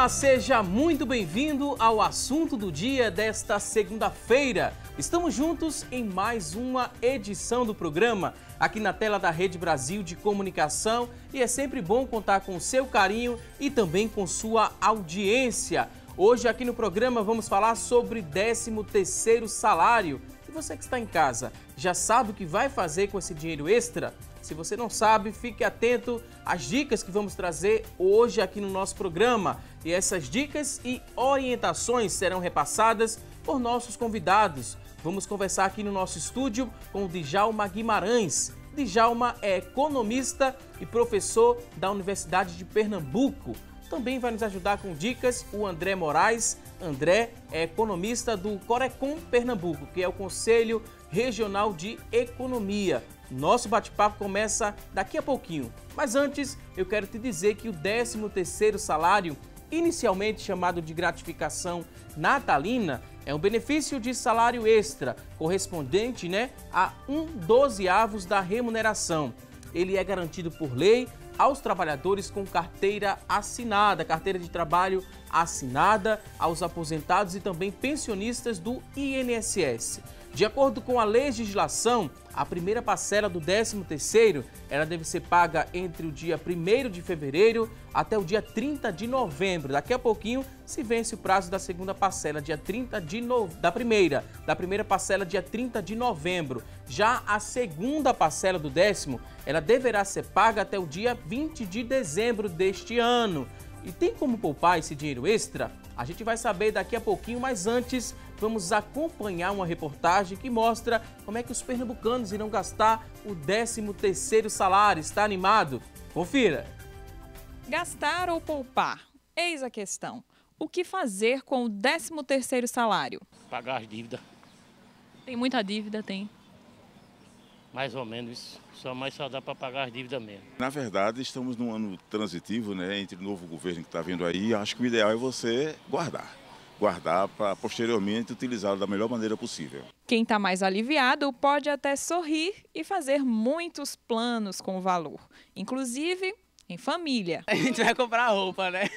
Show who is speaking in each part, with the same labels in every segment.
Speaker 1: Olá, seja muito bem-vindo ao assunto do dia desta segunda-feira. Estamos juntos em mais uma edição do programa, aqui na tela da Rede Brasil de Comunicação, e é sempre bom contar com o seu carinho e também com sua audiência. Hoje aqui no programa vamos falar sobre 13º salário. E você que está em casa, já sabe o que vai fazer com esse dinheiro extra? Se você não sabe, fique atento às dicas que vamos trazer hoje aqui no nosso programa. E essas dicas e orientações serão repassadas por nossos convidados. Vamos conversar aqui no nosso estúdio com o Djalma Guimarães. Djalma é economista e professor da Universidade de Pernambuco. Também vai nos ajudar com dicas o André Moraes. André é economista do Corecon Pernambuco, que é o Conselho Regional de Economia. Nosso bate-papo começa daqui a pouquinho. Mas antes, eu quero te dizer que o 13º salário, inicialmente chamado de gratificação natalina, é um benefício de salário extra, correspondente a 1/12 da remuneração. Ele é garantido por lei aos trabalhadores com carteira assinada, carteira de trabalho assinada, aos aposentados e também pensionistas do INSS. De acordo com a legislação, a primeira parcela do 13º, ela deve ser paga entre o dia 1º de fevereiro até o dia 30 de novembro. Daqui a pouquinho se vence o prazo da segunda parcela, dia 30 de da primeira parcela, dia 30 de novembro. Já a segunda parcela do 10º, ela deverá ser paga até o dia 20 de dezembro deste ano. E tem como poupar esse dinheiro extra? A gente vai saber daqui a pouquinho, mas antes vamos acompanhar uma reportagem que mostra como é que os pernambucanos irão gastar o 13º salário. Está animado? Confira!
Speaker 2: Gastar ou poupar? Eis a questão. O que fazer com o 13º salário?
Speaker 3: Pagar as dívidas.
Speaker 2: Tem muita dívida, tem.
Speaker 3: Mais ou menos isso. Só dá para pagar as dívidas mesmo.
Speaker 4: Na verdade, estamos num ano transitivo, entre o novo governo que está vindo aí. Acho que o ideal é você guardar para posteriormente utilizá-lo da melhor maneira possível.
Speaker 2: Quem está mais aliviado pode até sorrir e fazer muitos planos com o valor, inclusive em família.
Speaker 5: A gente vai comprar roupa, né?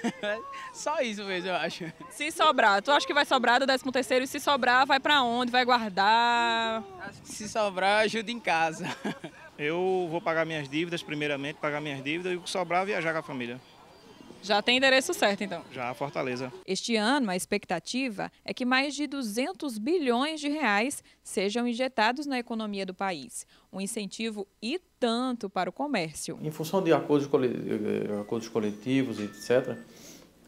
Speaker 5: Só isso mesmo, eu acho.
Speaker 2: Se sobrar, tu acha que vai sobrar do 13º? E se sobrar, vai para onde? Vai guardar?
Speaker 5: Acho que se sobrar, ajuda em casa.
Speaker 6: Eu vou pagar minhas dívidas, primeiramente, pagar minhas dívidas e o que sobrar, viajar com a família.
Speaker 2: Já tem endereço certo, então?
Speaker 6: Já, Fortaleza.
Speaker 2: Este ano, a expectativa é que mais de 200 bilhões de reais sejam injetados na economia do país. Um incentivo e tanto para o comércio.
Speaker 7: Em função de acordos coletivos e etc.,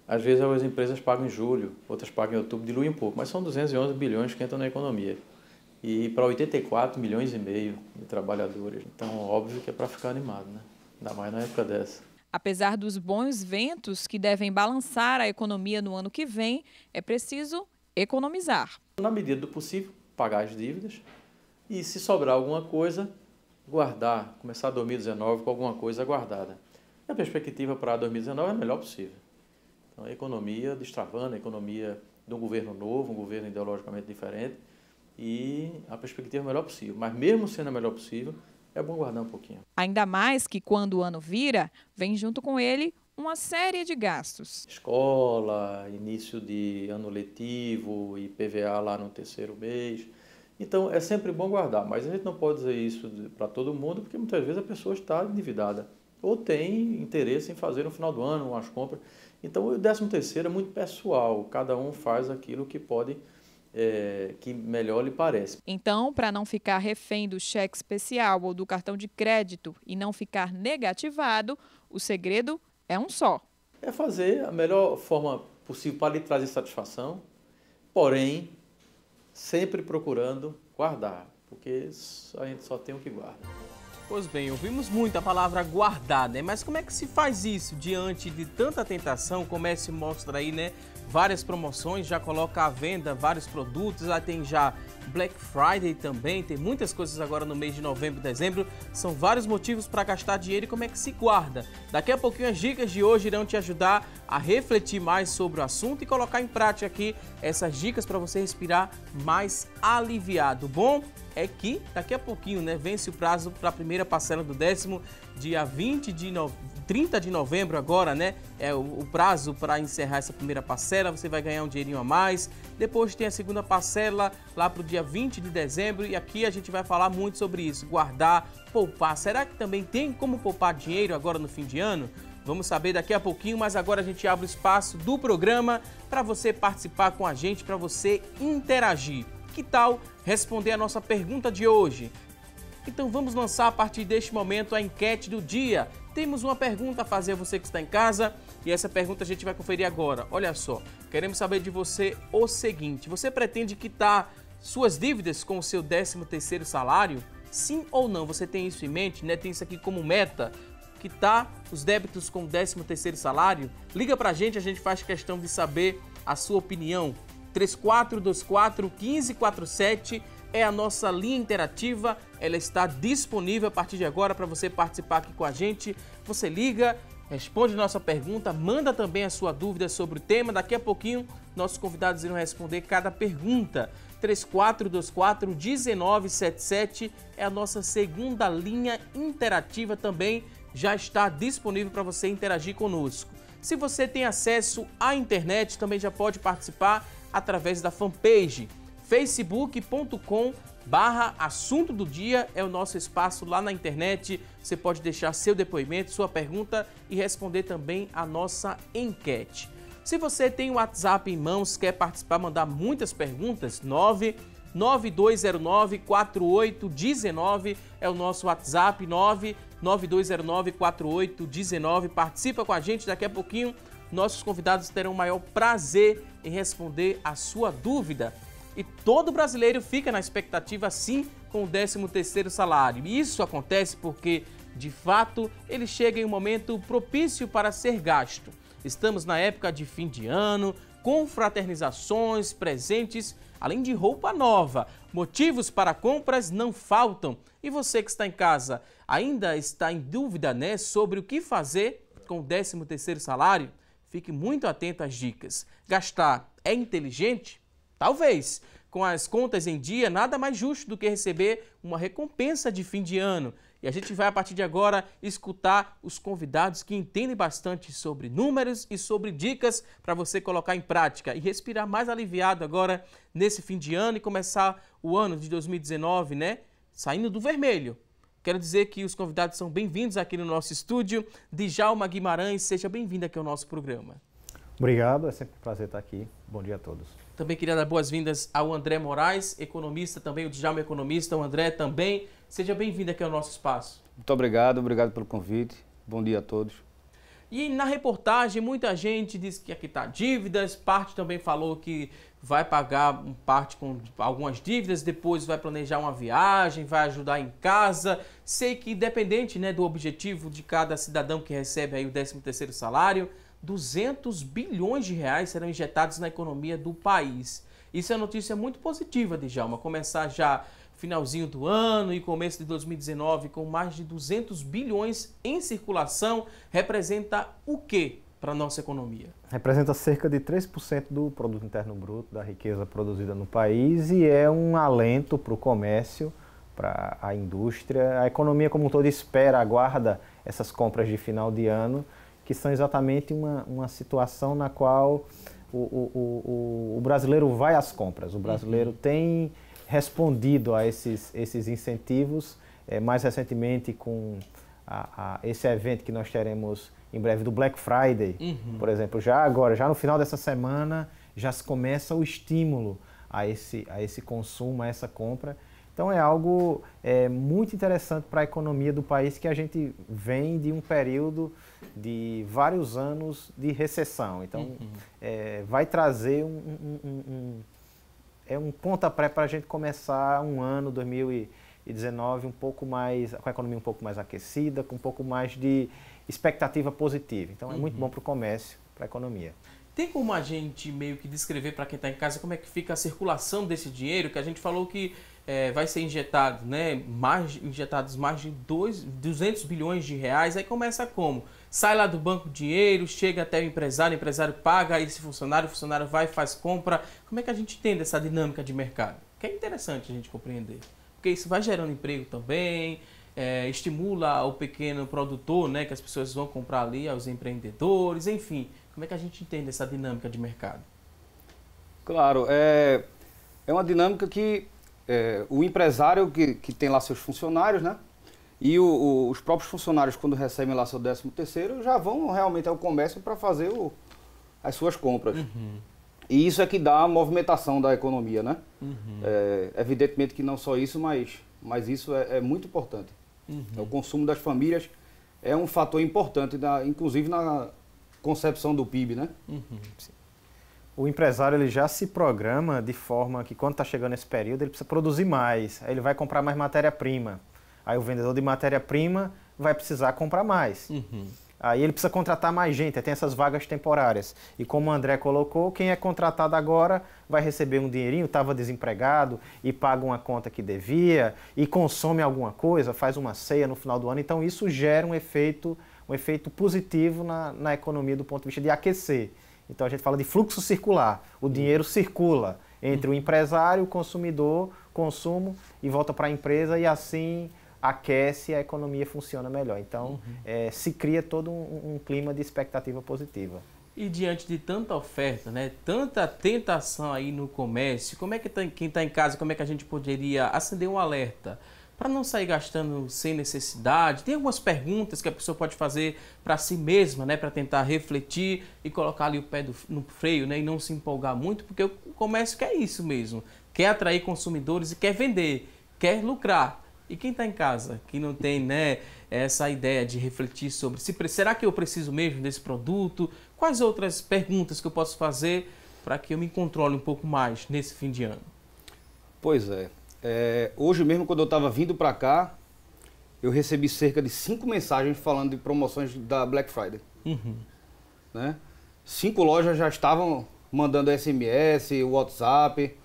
Speaker 7: às vezes as empresas pagam em julho, outras pagam em outubro, diluem um pouco, mas são 211 bilhões que entram na economia. E para 84 milhões e meio de trabalhadores. Então, óbvio que é para ficar animado, né? Ainda mais na época dessa.
Speaker 2: Apesar dos bons ventos que devem balançar a economia no ano que vem, é preciso economizar.
Speaker 7: Na medida do possível, pagar as dívidas e, se sobrar alguma coisa, guardar, começar 2019 com alguma coisa guardada. E a perspectiva para 2019 é a melhor possível. Então, a economia destravando, a economia de um governo novo, um governo ideologicamente diferente, e a perspectiva é a melhor possível. Mas mesmo sendo a melhor possível, é bom guardar um pouquinho.
Speaker 2: Ainda mais que quando o ano vira, vem junto com ele uma série de gastos.
Speaker 7: Escola, início de ano letivo, IPVA lá no terceiro mês. Então, é sempre bom guardar, mas a gente não pode dizer isso para todo mundo, porque muitas vezes a pessoa está endividada ou tem interesse em fazer no final do ano umas compras. Então, o 13º é muito pessoal, cada um faz aquilo que pode, que melhor lhe parece.
Speaker 2: Então, para não ficar refém do cheque especial ou do cartão de crédito e não ficar negativado, o segredo é um só.
Speaker 7: É fazer a melhor forma possível para lhe trazer satisfação, porém, sempre procurando guardar, porque a gente só tem o que guarda.
Speaker 1: Pois bem, ouvimos muito a palavra guardar, Mas como é que se faz isso diante de tanta tentação? O comércio mostra aí, várias promoções, já coloca à venda vários produtos, lá tem já Black Friday também, tem muitas coisas agora no mês de novembro e dezembro, são vários motivos para gastar dinheiro e como é que se guarda. Daqui a pouquinho as dicas de hoje irão te ajudar a refletir mais sobre o assunto e colocar em prática aqui essas dicas para você respirar mais aliviado. Bom, é que daqui a pouquinho, né, vence o prazo para a primeira parcela do 10º, dia 30 de novembro agora, né, é o prazo para encerrar essa primeira parcela, você vai ganhar um dinheirinho a mais. Depois tem a segunda parcela lá para o dia 20 de dezembro e aqui a gente vai falar muito sobre isso, guardar, poupar. Será que também tem como poupar dinheiro agora no fim de ano? Vamos saber daqui a pouquinho, mas agora a gente abre o espaço do programa para você participar com a gente, para você interagir. Que tal responder a nossa pergunta de hoje? Então vamos lançar a partir deste momento a enquete do dia. Temos uma pergunta a fazer a você que está em casa e essa pergunta a gente vai conferir agora. Olha só, queremos saber de você o seguinte: você pretende quitar suas dívidas com o seu 13º salário? Sim ou não? Você tem isso em mente, né? Tem isso aqui como meta? Quitar os débitos com o 13º salário? Liga pra gente, a gente faz questão de saber a sua opinião. 3424-1547 é a nossa linha interativa, ela está disponível a partir de agora para você participar aqui com a gente. Você liga, responde nossa pergunta, manda também a sua dúvida sobre o tema. Daqui a pouquinho, nossos convidados irão responder cada pergunta. 3424-1977 é a nossa segunda linha interativa também, já está disponível para você interagir conosco. Se você tem acesso à internet, também já pode participar através da fanpage facebook.com/assunto do dia, é o nosso espaço lá na internet. Você pode deixar seu depoimento, sua pergunta e responder também a nossa enquete. Se você tem o WhatsApp em mãos, quer participar, mandar muitas perguntas, 99209-4819 é o nosso WhatsApp, 99209-4819. Participa com a gente, daqui a pouquinho nossos convidados terão o maior prazer em responder a sua dúvida. E todo brasileiro fica na expectativa, sim, com o 13º salário. E isso acontece porque, de fato, ele chega em um momento propício para ser gasto. Estamos na época de fim de ano, com fraternizações, presentes, além de roupa nova. Motivos para compras não faltam. E você que está em casa ainda está em dúvida, né, sobre o que fazer com o 13º salário? Fique muito atento às dicas. Gastar é inteligente? Talvez. Com as contas em dia, nada mais justo do que receber uma recompensa de fim de ano. E a gente vai, a partir de agora, escutar os convidados que entendem bastante sobre números e sobre dicas para você colocar em prática e respirar mais aliviado agora nesse fim de ano e começar o ano de 2019, né? Saindo do vermelho. Quero dizer que os convidados são bem-vindos aqui no nosso estúdio. Djalma Guimarães, seja bem-vindo aqui ao nosso programa.
Speaker 8: Obrigado, é sempre um prazer estar aqui. Bom dia a todos.
Speaker 1: Também queria dar boas-vindas ao André Moraes, economista também, o Djalma é economista, o André também. Seja bem-vindo aqui ao nosso espaço.
Speaker 9: Muito obrigado pelo convite. Bom dia a todos.
Speaker 1: E na reportagem, muita gente disse que ia quitar dívidas, parte também falou que vai pagar parte com algumas dívidas, depois vai planejar uma viagem, vai ajudar em casa. Sei que independente, né, do objetivo de cada cidadão que recebe aí o 13º salário, 200 bilhões de reais serão injetados na economia do país. Isso é notícia muito positiva, Djalma, começar já finalzinho do ano e começo de 2019 com mais de 200 bilhões em circulação, representa o quê para a nossa economia?
Speaker 8: Representa cerca de 3% do produto interno bruto, da riqueza produzida no país, e é um alento para o comércio, para a indústria. A economia como um todo espera, aguarda essas compras de final de ano, que são exatamente uma situação na qual o brasileiro vai às compras. O brasileiro tem respondido a esses incentivos, mais recentemente com esse evento que nós teremos em breve do Black Friday, por exemplo. Já no final dessa semana, já se começa o estímulo a esse consumo, a essa compra. Então é algo muito interessante para a economia do país, que a gente vem de um período de vários anos de recessão. Então vai trazer um pontapé para a gente começar um ano 2019 um pouco mais, com a economia um pouco mais aquecida, com um pouco mais de expectativa positiva. Então é muito bom para o comércio, para a economia.
Speaker 1: Tem como a gente meio que descrever para quem está em casa como é que fica a circulação desse dinheiro, que a gente falou que vai ser injetado, né, injetados mais de 200 bilhões de reais, aí começa como? Sai lá do banco o dinheiro, chega até o empresário paga esse funcionário, o funcionário vai e faz compra. Como é que a gente entende essa dinâmica de mercado? Que é interessante a gente compreender. Porque isso vai gerando emprego também, estimula o pequeno produtor, né, que as pessoas vão comprar ali, aos empreendedores, enfim. Como é que a gente entende essa dinâmica de mercado?
Speaker 9: Claro, é uma dinâmica que o empresário que tem lá seus funcionários, né? E os próprios funcionários, quando recebem lá seu 13º, já vão realmente ao comércio para fazer as suas compras.
Speaker 1: Uhum.
Speaker 9: E isso é que dá a movimentação da economia, né?
Speaker 1: Uhum.
Speaker 9: Evidentemente que não só isso, mas isso é muito importante.
Speaker 1: Uhum.
Speaker 9: O consumo das famílias é um fator importante, inclusive na concepção do PIB, né?
Speaker 1: Uhum.
Speaker 8: O empresário ele já se programa de forma que quando está chegando esse período ele precisa produzir mais, aí ele vai comprar mais matéria-prima. Aí o vendedor de matéria-prima vai precisar comprar mais.
Speaker 1: Uhum.
Speaker 8: Aí ele precisa contratar mais gente, aí tem essas vagas temporárias. E como o André colocou, quem é contratado agora vai receber um dinheirinho, estava desempregado e paga uma conta que devia e consome alguma coisa, faz uma ceia no final do ano. Então isso gera um efeito positivo na economia do ponto de vista de aquecer. Então a gente fala de fluxo circular. O dinheiro circula entre o empresário, o consumidor, consumo e volta para a empresa e assim aquece e a economia funciona melhor. Então se cria todo um clima de expectativa positiva.
Speaker 1: E diante de tanta oferta, né, tanta tentação aí no comércio, como é que quem está em casa, como é que a gente poderia acender um alerta para não sair gastando sem necessidade? Tem algumas perguntas que a pessoa pode fazer para si mesma, né, para tentar refletir e colocar ali o pé no freio, né, e não se empolgar muito, porque o comércio quer isso mesmo, quer atrair consumidores e quer vender, quer lucrar. E quem está em casa, que não tem, né, essa ideia de refletir sobre será que eu preciso mesmo desse produto? Quais outras perguntas que eu posso fazer para que eu me controle um pouco mais nesse fim de ano?
Speaker 9: Pois é. Hoje mesmo, quando eu estava vindo para cá, eu recebi cerca de 5 mensagens falando de promoções da Black Friday.
Speaker 1: Uhum.
Speaker 9: Né? 5 lojas já estavam mandando SMS, WhatsApp.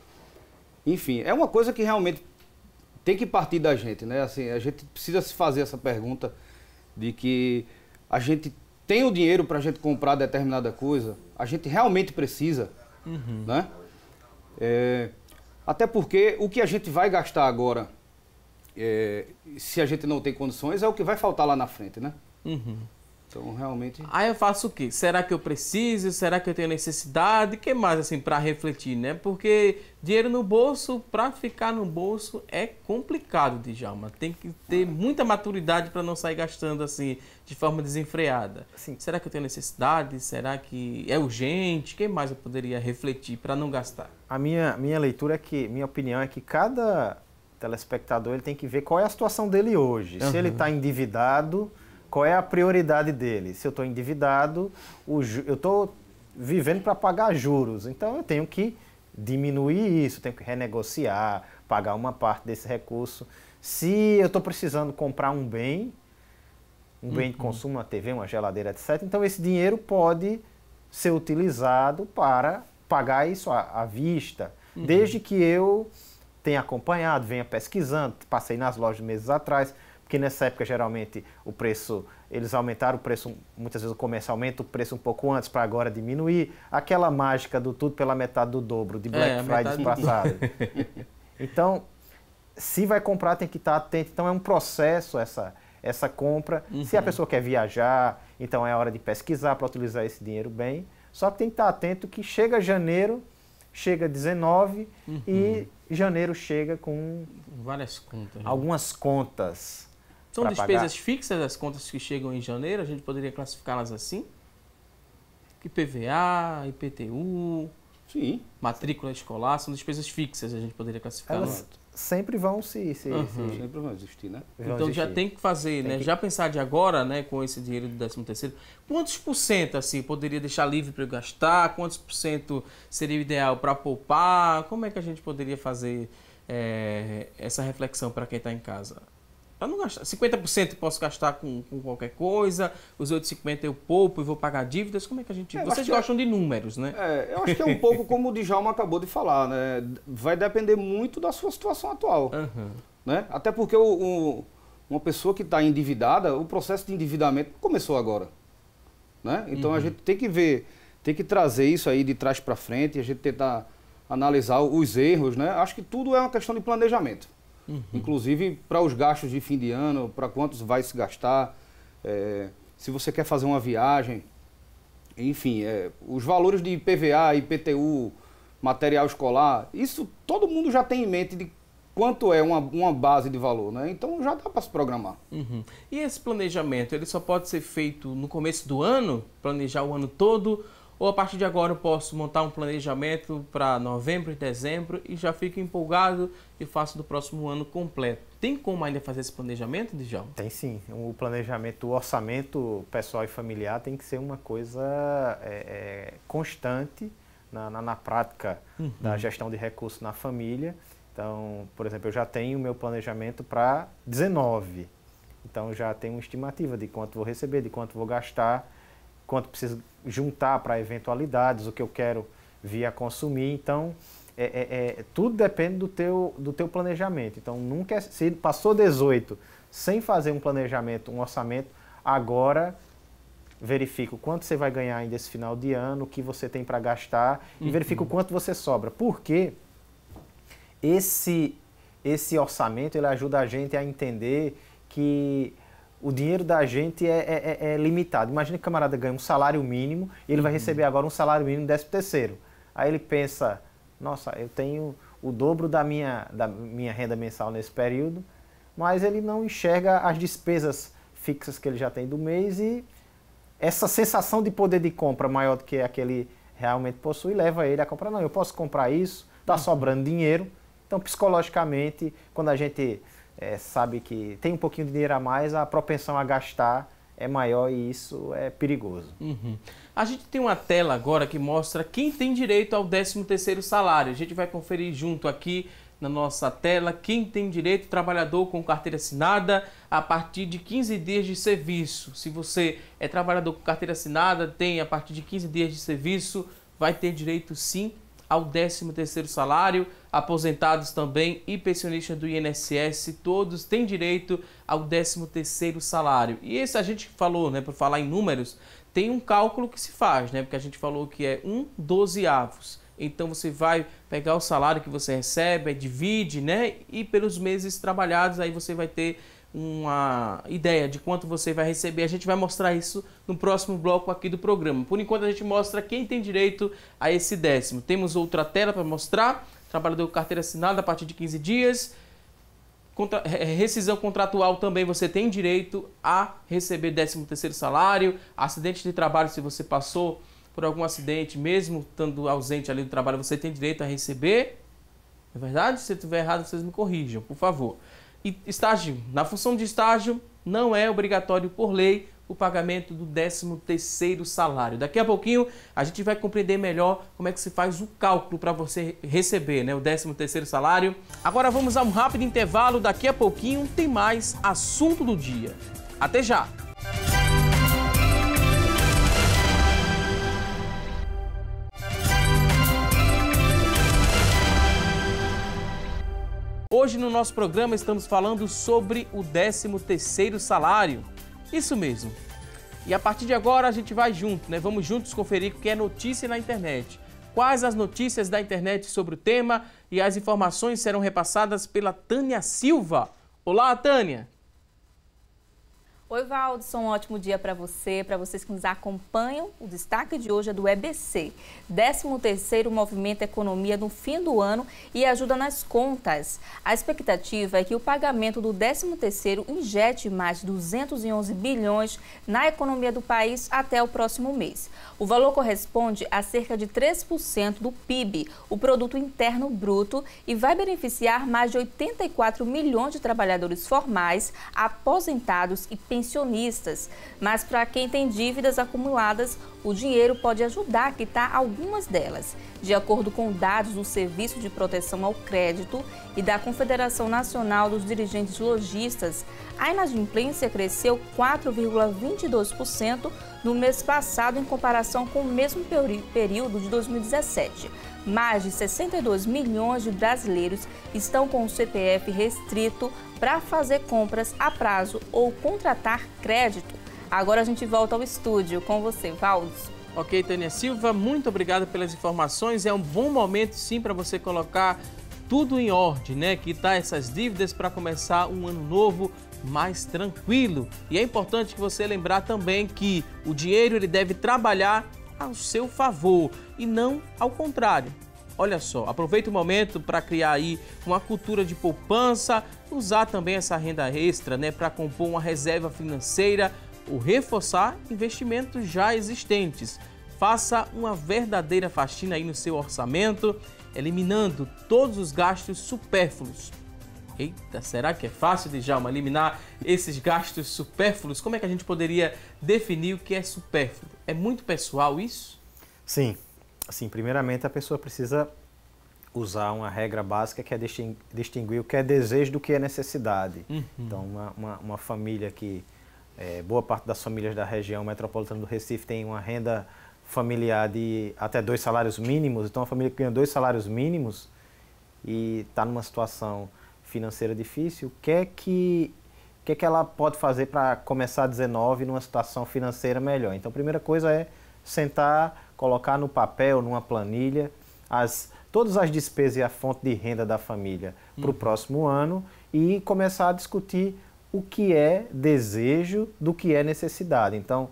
Speaker 9: Enfim, é uma coisa que realmente tem que partir da gente, né? Assim, a gente precisa se fazer essa pergunta de que a gente tem o dinheiro para a gente comprar determinada coisa, a gente realmente precisa, né? Até porque o que a gente vai gastar agora, se a gente não tem condições, é o que vai faltar lá na frente, né?
Speaker 1: Uhum.
Speaker 9: Então, realmente...
Speaker 1: Aí eu faço o quê? Será que eu preciso? Será que eu tenho necessidade? O que mais, assim, para refletir, né? Porque dinheiro no bolso, para ficar no bolso, é complicado, Djalma. Tem que ter muita maturidade para não sair gastando, assim, de forma desenfreada.
Speaker 8: Sim.
Speaker 1: Será que eu tenho necessidade? Será que é urgente? O que mais eu poderia refletir para não gastar?
Speaker 8: A minha leitura minha opinião é que cada telespectador ele tem que ver qual é a situação dele hoje. Se ele está endividado, qual é a prioridade dele? Se eu estou endividado, eu estou vivendo para pagar juros, então eu tenho que diminuir isso, tenho que renegociar, pagar uma parte desse recurso. Se eu estou precisando comprar um bem de consumo, uma TV, uma geladeira, etc., então esse dinheiro pode ser utilizado para pagar isso à vista, desde que eu tenha acompanhado, venha pesquisando, passei nas lojas meses atrás, porque nessa época, geralmente, eles aumentaram o preço, muitas vezes o comércio aumenta o preço um pouco antes para agora diminuir. Aquela mágica do tudo pela metade do dobro, de Black Friday passado. Então, se vai comprar, tem que estar atento. Então, é um processo essa compra. Se a pessoa quer viajar, então é hora de pesquisar para utilizar esse dinheiro bem. Só que tem que estar atento que chega janeiro, chega 19 e janeiro chega com
Speaker 1: várias contas.
Speaker 8: Algumas contas.
Speaker 1: São despesas fixas as contas que chegam em janeiro? A gente poderia classificá-las assim? IPVA, IPTU,
Speaker 9: sim,
Speaker 1: matrícula escolar, são despesas fixas, a gente poderia classificá-las.
Speaker 8: Elas sempre vão
Speaker 9: sempre vão existir, né?
Speaker 1: Então já tem que fazer, né? Já pensar de agora, né, com esse dinheiro do 13º, quantos por cento assim poderia deixar livre para eu gastar? Quantos por cento seria o ideal para poupar? Como é que a gente poderia fazer essa reflexão para quem está em casa? Para não gastar. 50% eu posso gastar com qualquer coisa, os outros 50% eu poupo e vou pagar dívidas. Como é que a gente... Vocês gostam de números, né?
Speaker 9: Eu acho que é um pouco como o Djalma acabou de falar, né? Vai depender muito da sua situação atual. Né? Até porque uma pessoa que está endividada, o processo de endividamento começou agora. Né? Então a gente tem que ver, tem que trazer isso aí de trás para frente, a gente tentar analisar os erros, né? Acho que tudo é uma questão de planejamento. Inclusive para os gastos de fim de ano, para quantos vai se gastar, se você quer fazer uma viagem, enfim, os valores de IPVA, IPTU, material escolar, isso todo mundo já tem em mente de quanto é uma base de valor, né? Então já dá para se programar.
Speaker 1: E esse planejamento, ele só pode ser feito no começo do ano, planejar o ano todo, ou a partir de agora eu posso montar um planejamento para novembro e dezembro e já fico empolgado e faço do próximo ano completo? Tem como ainda fazer esse planejamento, Djalma?
Speaker 8: Tem sim. O planejamento, o orçamento pessoal e familiar tem que ser uma coisa constante na prática da gestão de recursos na família. Então, por exemplo, eu já tenho o meu planejamento para 19. Então, já tenho uma estimativa de quanto vou receber, de quanto vou gastar, quanto preciso juntar para eventualidades, o que eu quero vir a consumir. Então, tudo depende do teu planejamento. Então, nunca, se passou 18 sem fazer um planejamento, um orçamento, agora verifica o quanto você vai ganhar ainda esse final de ano, o que você tem para gastar e verifica o quanto você sobra. Porque esse orçamento ele ajuda a gente a entender que o dinheiro da gente é limitado. Imagina que o camarada ganha um salário mínimo e ele vai receber agora um salário mínimo 13º. Aí ele pensa, nossa, eu tenho o dobro da minha renda mensal nesse período, mas ele não enxerga as despesas fixas que ele já tem do mês e essa sensação de poder de compra maior do que a que ele realmente possui leva ele a comprar. Não, eu posso comprar isso, está sobrando dinheiro. Então, psicologicamente, quando a gente sabe que tem um pouquinho de dinheiro a mais, a propensão a gastar é maior e isso é perigoso.
Speaker 1: A gente tem uma tela agora que mostra quem tem direito ao 13º salário. A gente vai conferir junto aqui na nossa tela quem tem direito, trabalhador com carteira assinada a partir de 15 dias de serviço. Se você é trabalhador com carteira assinada, tem a partir de 15 dias de serviço, vai ter direito sim ao 13º salário, aposentados também e pensionistas do INSS, todos têm direito ao 13º salário. E esse a gente falou, né, por falar em números, tem um cálculo que se faz, né, porque a gente falou que é 1/12. Então você vai pegar o salário que você recebe, divide, né, e pelos meses trabalhados aí você vai ter uma ideia de quanto você vai receber. A gente vai mostrar isso no próximo bloco aqui do programa. Por enquanto a gente mostra quem tem direito a esse 10º. Temos outra tela para mostrar. Trabalhador com carteira assinada a partir de 15 dias. Rescisão contratual também você tem direito a receber 13º salário. Acidente de trabalho, se você passou por algum acidente, mesmo estando ausente ali do trabalho, você tem direito a receber. É verdade? Se eu estiver errado, vocês me corrijam, por favor. E estágio, na função de estágio, não é obrigatório por lei o pagamento do 13º salário. Daqui a pouquinho a gente vai compreender melhor como é que se faz o cálculo para você receber, né, o 13º salário. Agora vamos a um rápido intervalo, daqui a pouquinho tem mais assunto do dia. Até já! Hoje no nosso programa estamos falando sobre o 13º salário. Isso mesmo. E a partir de agora a gente vai junto, né? Vamos juntos conferir o que é notícia na internet. Quais as notícias da internet sobre o tema e as informações serão repassadas pela Tânia Silva. Olá, Tânia!
Speaker 10: Oi, Valdson, um ótimo dia para vocês que nos acompanham. O destaque de hoje é do EBC, 13º Movimento Economia no fim do ano e ajuda nas contas. A expectativa é que o pagamento do 13º injete mais de 211 bilhões na economia do país até o próximo mês. O valor corresponde a cerca de 3% do PIB, o Produto Interno Bruto, e vai beneficiar mais de 84 milhões de trabalhadores formais, aposentados e pensionistas pensionistas. Mas para quem tem dívidas acumuladas, o dinheiro pode ajudar a quitar algumas delas. De acordo com dados do Serviço de Proteção ao Crédito e da Confederação Nacional dos Dirigentes Lojistas, a inadimplência cresceu 4,22% no mês passado em comparação com o mesmo período de 2017. Mais de 62 milhões de brasileiros estão com o CPF restrito para fazer compras a prazo ou contratar crédito. Agora a gente volta ao estúdio com você, Valdes.
Speaker 1: Ok, Tânia Silva, muito obrigado pelas informações. É um bom momento, sim, para você colocar tudo em ordem, né? Quitar essas dívidas para começar um ano novo mais tranquilo. E é importante que você lembrar também que o dinheiro ele deve trabalhar ao seu favor e não ao contrário. Olha só, aproveita o momento para criar aí uma cultura de poupança, usar também essa renda extra, né, para compor uma reserva financeira ou reforçar investimentos já existentes. Faça uma verdadeira faxina aí no seu orçamento, eliminando todos os gastos supérfluos. Eita, será que é fácil, Djalma, eliminar esses gastos supérfluos? Como é que a gente poderia definir o que é supérfluo? É muito pessoal isso?
Speaker 8: Sim. Assim, primeiramente a pessoa precisa usar uma regra básica que é distinguir o que é desejo do que é necessidade. Então, uma família que, boa parte das famílias da região metropolitana do Recife tem uma renda familiar de até 2 salários mínimos, então uma família que ganha 2 salários mínimos e está numa situação financeira difícil, o que é que ela pode fazer para começar a 19 numa situação financeira melhor? Então, a primeira coisa é sentar, colocar no papel, numa planilha, todas as despesas e a fonte de renda da família para o próximo ano e começar a discutir o que é desejo do que é necessidade. Então,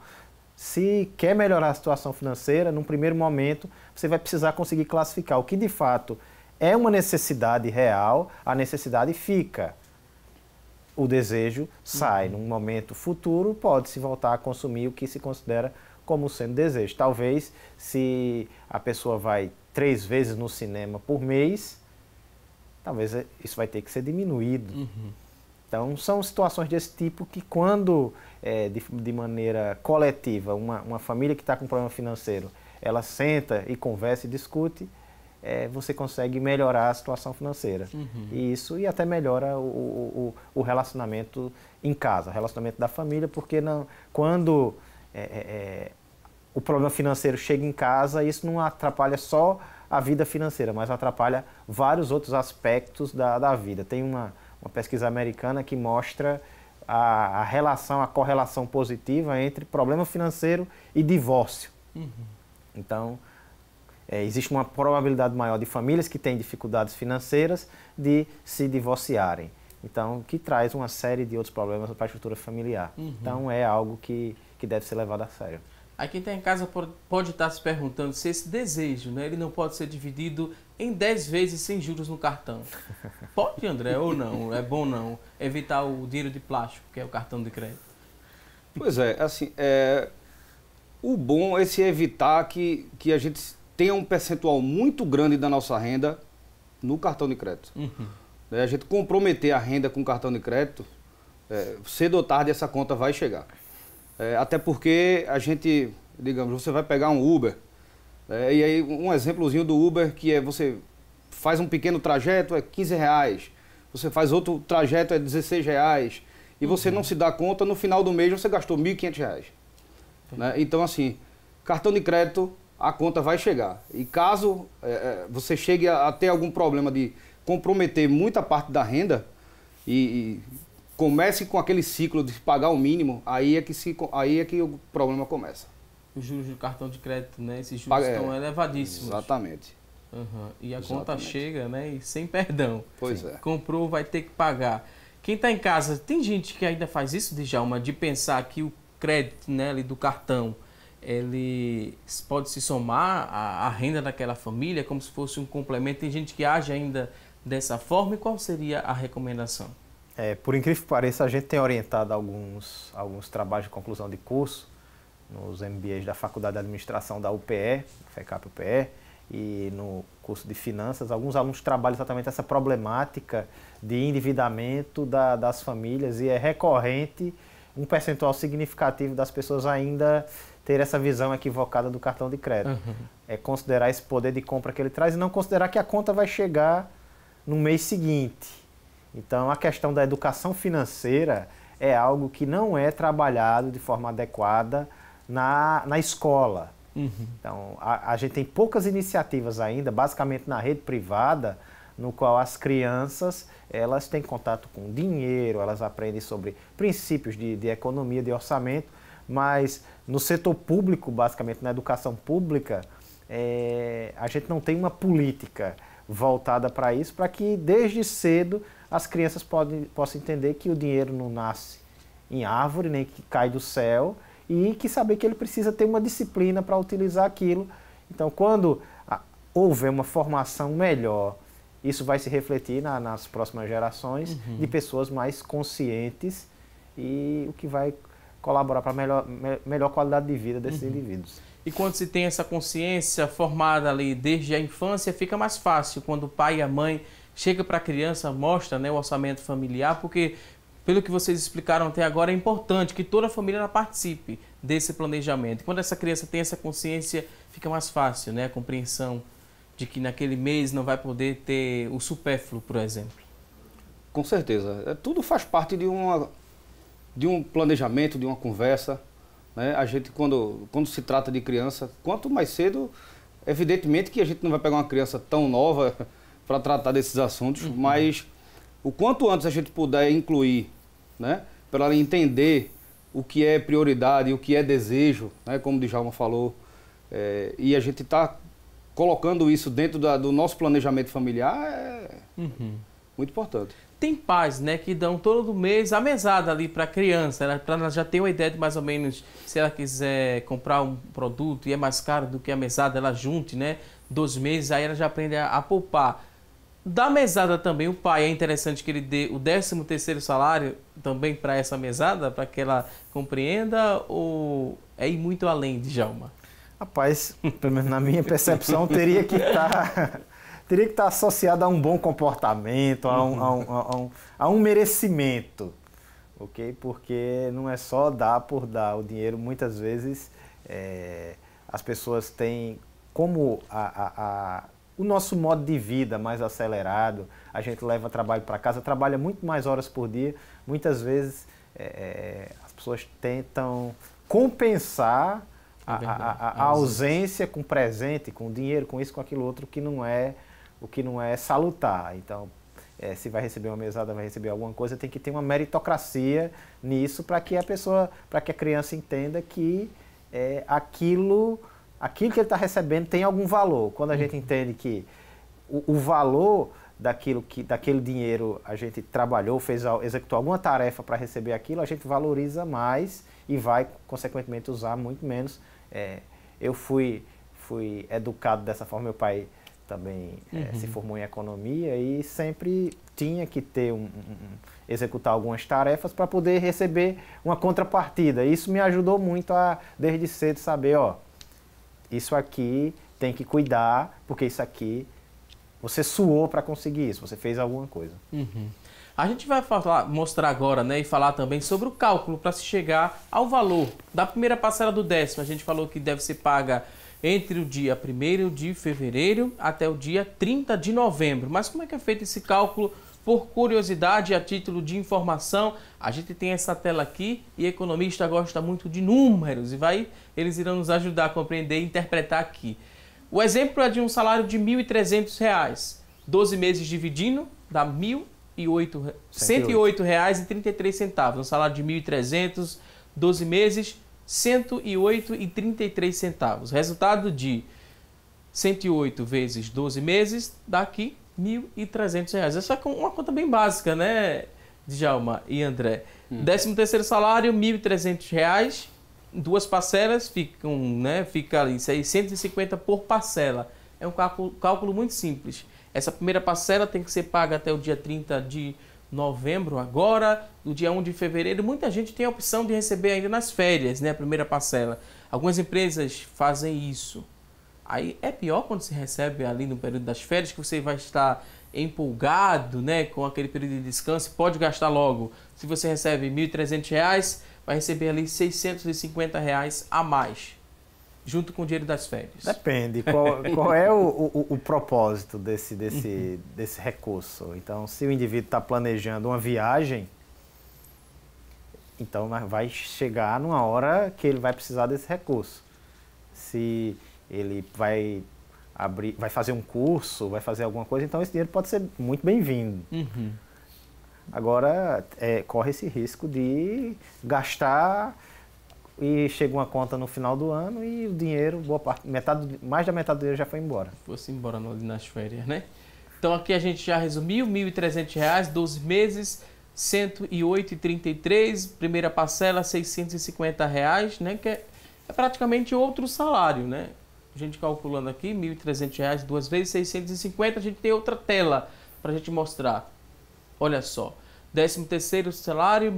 Speaker 8: se quer melhorar a situação financeira, num primeiro momento, você vai precisar conseguir classificar o que de fato é uma necessidade real, a necessidade fica. O desejo sai. Num momento futuro, pode-se voltar a consumir o que se considera como sendo desejo. Talvez, se a pessoa vai 3 vezes no cinema por mês, talvez isso vai ter que ser diminuído. Então, são situações desse tipo que, quando, de maneira coletiva, uma família que está com problema financeiro, ela senta e conversa e discute, você consegue melhorar a situação financeira. E até melhora o relacionamento em casa, o relacionamento da família, porque quando o problema financeiro chega em casa, isso não atrapalha só a vida financeira, mas atrapalha vários outros aspectos da vida. Tem uma pesquisa americana que mostra a correlação positiva entre problema financeiro e divórcio. Então, existe uma probabilidade maior de famílias que têm dificuldades financeiras de se divorciarem. Então, que traz uma série de outros problemas para a estrutura familiar. Então, é algo que deve ser levado a sério.
Speaker 1: Aí quem está em casa pode estar se perguntando se esse desejo, né, ele não pode ser dividido em 10 vezes sem juros no cartão. Pode, André, ou não? É bom não evitar o dinheiro de plástico, que é o cartão de crédito?
Speaker 9: Pois é, assim, o bom é se evitar que a gente tenha um percentual muito grande da nossa renda no cartão de crédito. A gente comprometer a renda com cartão de crédito, cedo ou tarde essa conta vai chegar. Até porque a gente, digamos, você vai pegar um Uber, e aí um exemplozinho do Uber que você faz um pequeno trajeto, é R$15, você faz outro trajeto, é R$16, e você não se dá conta, no final do mês você gastou R$1.500. Né? Então, assim, cartão de crédito, a conta vai chegar. E caso você chegue a ter algum problema de comprometer muita parte da renda e comece com aquele ciclo de pagar o mínimo, aí é que o problema começa.
Speaker 1: Os juros do cartão de crédito, né? Esses juros estão elevadíssimos.
Speaker 9: Exatamente.
Speaker 1: E a conta chega, né? E sem perdão.
Speaker 9: Pois é.
Speaker 1: Comprou, vai ter que pagar. Quem está em casa, tem gente que ainda faz isso, Djalma, de pensar que o crédito, né, ali do cartão, ele pode se somar à renda daquela família, como se fosse um complemento. Tem gente que age ainda dessa forma. E qual seria a recomendação?
Speaker 8: Por incrível que pareça, a gente tem orientado alguns trabalhos de conclusão de curso nos MBAs da Faculdade de Administração da UPE, FECAP-UPE, e no curso de Finanças. Alguns alunos trabalham exatamente essa problemática de endividamento das famílias, e é recorrente um percentual significativo das pessoas ainda ter essa visão equivocada do cartão de crédito. É considerar esse poder de compra que ele traz e não considerar que a conta vai chegar no mês seguinte. Então, a questão da educação financeira é algo que não é trabalhado de forma adequada na escola. Então, a gente tem poucas iniciativas ainda, basicamente na rede privada, no qual as crianças elas têm contato com dinheiro, elas aprendem sobre princípios de economia, de orçamento, mas no setor público, basicamente na educação pública, a gente não tem uma política voltada para isso, para que desde cedo as crianças possam entender que o dinheiro não nasce em árvore, nem que cai do céu, e que saber que ele precisa ter uma disciplina para utilizar aquilo. Então, quando houver uma formação melhor, isso vai se refletir nas próximas gerações de pessoas mais conscientes e o que vai colaborar para a melhor qualidade de vida desses indivíduos.
Speaker 1: E quando se tem essa consciência formada ali desde a infância, fica mais fácil quando o pai e a mãe chega para a criança, mostra, né, o orçamento familiar, porque pelo que vocês explicaram até agora, é importante que toda a família ela participe desse planejamento. Quando essa criança tem essa consciência, fica mais fácil, né, a compreensão de que naquele mês não vai poder ter o supérfluo, por exemplo.
Speaker 9: Com certeza. Tudo faz parte de um planejamento, de uma conversa. Né? A gente, quando se trata de criança, quanto mais cedo, evidentemente que a gente não vai pegar uma criança tão nova para tratar desses assuntos, mas o quanto antes a gente puder incluir, né, para ela entender o que é prioridade, o que é desejo, né, como o Djalma falou, e a gente está colocando isso dentro do nosso planejamento familiar, é muito importante.
Speaker 1: Tem pais, né, que dão todo mês a mesada ali para a criança, para ela já ter uma ideia de mais ou menos, se ela quiser comprar um produto e é mais caro do que a mesada, ela junte, né, 2 meses, aí ela já aprende a poupar. Da mesada também, o pai, é interessante que ele dê o 13º salário também para essa mesada, para que ela compreenda, ou é ir muito além, Djalma?
Speaker 8: Rapaz, pelo menos na minha percepção, teria que estar associado a um bom comportamento, a um merecimento, ok? Porque não é só dar por dar. O dinheiro, muitas vezes, as pessoas têm como o nosso modo de vida mais acelerado, a gente leva trabalho para casa, trabalha muito mais horas por dia, muitas vezes as pessoas tentam compensar a ausência com presente, com dinheiro, com isso, com aquilo outro, o que não é salutar. Então, se vai receber uma mesada, vai receber alguma coisa, tem que ter uma meritocracia nisso para que a criança entenda que aquilo que ele está recebendo tem algum valor. Quando a gente entende que o valor daquele dinheiro a gente trabalhou, executou alguma tarefa para receber aquilo, a gente valoriza mais e vai, consequentemente, usar muito menos. Eu fui educado dessa forma, meu pai também se formou em economia e sempre tinha que ter executar algumas tarefas para poder receber uma contrapartida. Isso me ajudou muito a, desde cedo, saber, isso aqui tem que cuidar, porque isso aqui você suou para conseguir isso, você fez alguma coisa.
Speaker 1: A gente vai mostrar agora, né, e falar também sobre o cálculo para se chegar ao valor da primeira parcela do 10º. A gente falou que deve ser paga entre o dia 1º de fevereiro até o dia 30 de novembro. Mas como é que é feito esse cálculo? Por curiosidade, a título de informação, a gente tem essa tela aqui e economista gosta muito de números e eles irão nos ajudar a compreender e interpretar aqui. O exemplo é de um salário de R$ 1.300, 12 meses dividindo, dá R$ 108,33. Um salário de R$ 1.300, 12 meses, R$ 108,33. Resultado de 108 vezes 12 meses dá aqui R$ 1.300. Essa é uma conta bem básica, né, Djalma e André? 13º salário, R$ 1.300, 2 parcelas, fica ali 650 por parcela. É um cálculo muito simples. Essa primeira parcela tem que ser paga até o dia 30 de novembro, agora, no dia 1 de fevereiro. Muita gente tem a opção de receber ainda nas férias, né, a primeira parcela. Algumas empresas fazem isso. Aí é pior quando se recebe ali no período das férias, que você vai estar empolgado, né, com aquele período de descanso, pode gastar logo. Se você recebe R$ 1.300, vai receber ali R$ 650 a mais, junto com o dinheiro das férias.
Speaker 8: Depende, qual é o propósito desse recurso. Então, se o indivíduo está planejando uma viagem, então vai chegar numa hora que ele vai precisar desse recurso. Se ele vai fazer um curso, vai fazer alguma coisa, então esse dinheiro pode ser muito bem-vindo. Agora, corre esse risco de gastar e chega uma conta no final do ano e o dinheiro, boa parte, mais da metade do dinheiro já foi embora.
Speaker 1: Fosse embora nas férias, né? Então aqui a gente já resumiu, R$ 1.300, 12 meses, R$ 108,33, primeira parcela R$ 650, né? Que é praticamente outro salário, né? A gente calculando aqui, R$ 1.300, 2 vezes, 650, a gente tem outra tela para a gente mostrar. Olha só, 13º salário, R$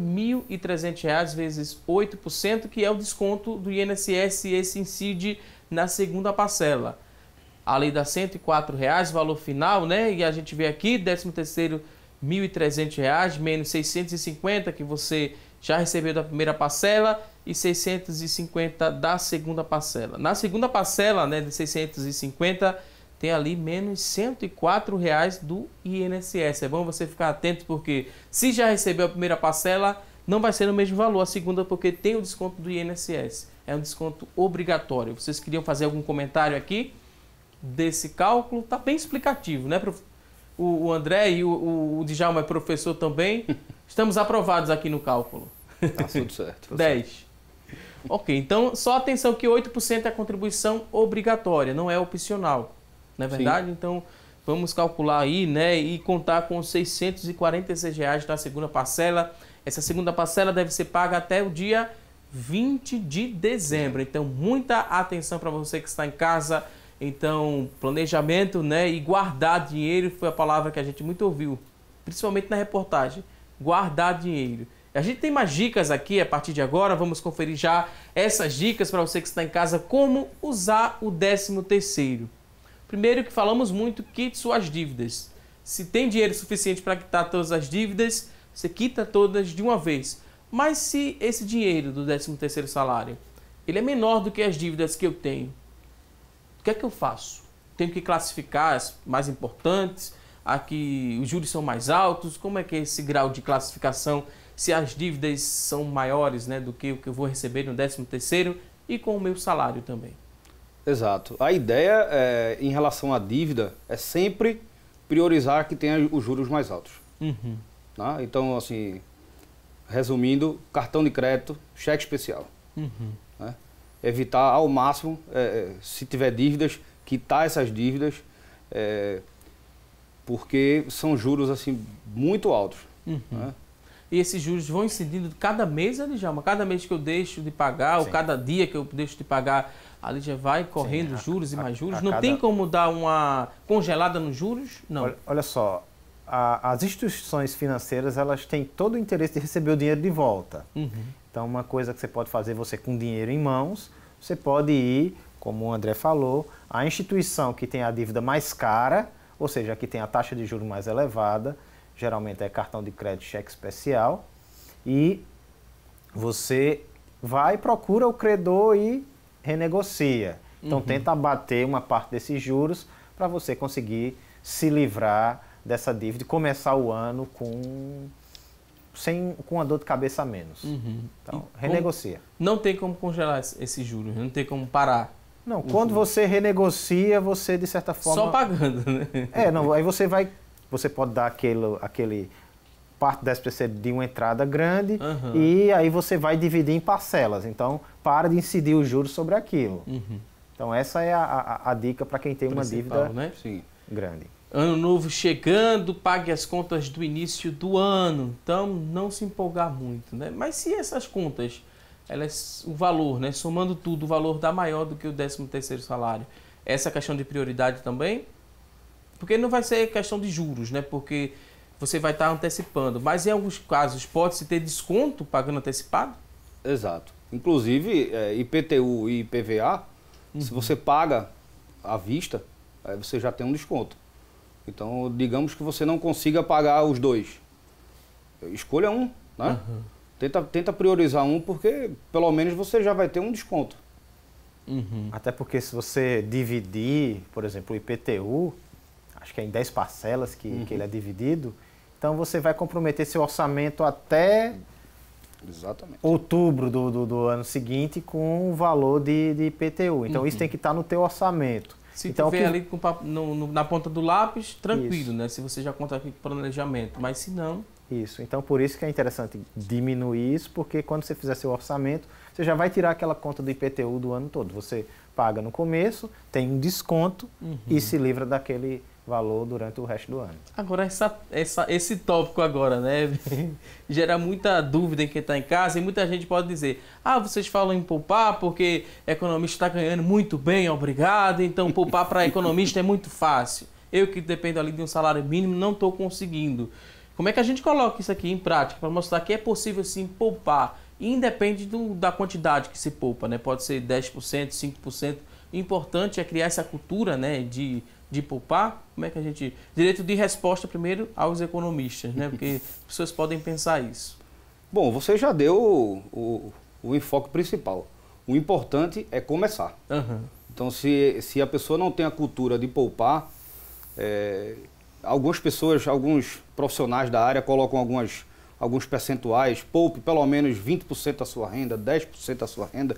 Speaker 1: 1.300 vezes 8%, que é o desconto do INSS, e esse incide na segunda parcela. A lei dá R$ 104,00, valor final, né? E a gente vê aqui, 13º, R$ 1.300, menos 650 que você já recebeu da primeira parcela e 650 da segunda parcela. Na segunda parcela, né, de 650, tem ali menos R$ 104,00 do INSS. É bom você ficar atento, porque se já recebeu a primeira parcela, não vai ser no mesmo valor a segunda, porque tem o desconto do INSS. É um desconto obrigatório. Vocês queriam fazer algum comentário aqui desse cálculo? Tá bem explicativo, né? O André e o Djalma é professor também. Estamos aprovados aqui no cálculo.
Speaker 9: Tá tudo certo.
Speaker 1: 10. Ok, então só atenção que 8% é a contribuição obrigatória, não é opcional. Não é verdade? Sim. Então vamos calcular aí, né, e contar com os R$ 646 da segunda parcela. Essa segunda parcela deve ser paga até o dia 20 de dezembro. Então muita atenção para você que está em casa. Então planejamento, né, e guardar dinheiro foi a palavra que a gente muito ouviu, principalmente na reportagem. Guardar dinheiro. A gente tem mais dicas aqui a partir de agora. Vamos conferir já essas dicas para você que está em casa, como usar o 13º. Primeiro, que falamos muito, quite suas dívidas. Se tem dinheiro suficiente para quitar todas as dívidas, você quita todas de uma vez. Mas se esse dinheiro do 13º salário, ele é menor do que as dívidas que eu tenho, o que é que eu faço? Tenho que classificar as mais importantes, aqui os juros são mais altos, como é que é esse grau de classificação, se as dívidas são maiores, né, do que o que eu vou receber no 13º e com o meu salário também?
Speaker 9: Exato. A ideia, em relação à dívida, é sempre priorizar que tenha os juros mais altos. Tá? Então, assim, resumindo, cartão de crédito, cheque especial. Né? Evitar ao máximo, se tiver dívidas, quitar essas dívidas, porque são juros assim, muito altos. Né?
Speaker 1: E esses juros vão incidindo cada mês, ali já, cada mês que eu deixo de pagar, ou cada dia que eu deixo de pagar, ali já vai correndo juros e mais juros. Não tem como dar uma congelada nos juros? Não.
Speaker 8: Olha só, as instituições financeiras, elas têm todo o interesse de receber o dinheiro de volta. Então, uma coisa que você pode fazer, você com dinheiro em mãos, você pode ir, como o André falou, à instituição que tem a dívida mais cara, ou seja, que tem a taxa de juros mais elevada, geralmente é cartão de crédito, cheque especial, e você vai, procura o credor e renegocia. Então tenta abater uma parte desses juros para você conseguir se livrar dessa dívida e começar o ano com a dor de cabeça a menos. Então, renegocia.
Speaker 1: Não tem como congelar esses juros, não tem como parar.
Speaker 8: Não, quando você renegocia, você de certa forma...
Speaker 1: Só pagando, né?
Speaker 8: Aí você pode dar aquele parte da SPC de uma entrada grande e aí você vai dividir em parcelas. Então, para de incidir os juros sobre aquilo. Então, essa é a dica para quem tem uma dívida,
Speaker 1: né?
Speaker 8: grande.
Speaker 1: Ano novo chegando, pague as contas do início do ano. Então, não se empolgar muito, né? Mas se essas contas, o valor, né? Somando tudo, o valor dá maior do que o 13º salário. Essa questão de prioridade também, porque não vai ser questão de juros, né? Porque você vai estar antecipando. Mas em alguns casos pode-se ter desconto pagando antecipado?
Speaker 9: Exato. Inclusive, IPTU e IPVA, se você paga à vista, aí você já tem um desconto. Então, digamos que você não consiga pagar os dois. Escolha um, né? Tenta priorizar um, porque pelo menos você já vai ter um desconto.
Speaker 8: Até porque se você dividir, por exemplo, o IPTU, acho que é em 10 parcelas que ele é dividido, então você vai comprometer seu orçamento até outubro do ano seguinte com o valor de IPTU. Então isso tem que estar no teu orçamento.
Speaker 1: Se
Speaker 8: então,
Speaker 1: tiver ali na ponta do lápis, tranquilo,
Speaker 8: isso,
Speaker 1: né? Se você já conta aqui com planejamento, mas se não...
Speaker 8: Isso, então por isso que é interessante diminuir isso, porque quando você fizer seu orçamento, você já vai tirar aquela conta do IPTU do ano todo. Você paga no começo, tem um desconto e se livra daquele valor durante o resto do ano.
Speaker 1: Agora, esse tópico agora, né? Gera muita dúvida em quem está em casa e muita gente pode dizer: ah, vocês falam em poupar porque economista está ganhando muito bem, obrigado, então poupar para economista é muito fácil. Eu que dependo ali de um salário mínimo não estou conseguindo. Como é que a gente coloca isso aqui em prática para mostrar que é possível sim poupar? E independe da quantidade que se poupa, né? Pode ser 10%, 5%. O importante é criar essa cultura, né, de poupar. Como é que a gente... Direito de resposta primeiro aos economistas, né? Porque as pessoas podem pensar isso.
Speaker 9: Bom, você já deu o enfoque principal. O importante é começar. Então, se a pessoa não tem a cultura de poupar, algumas profissionais da área colocam alguns percentuais, poupe pelo menos 20% da sua renda, 10% da sua renda.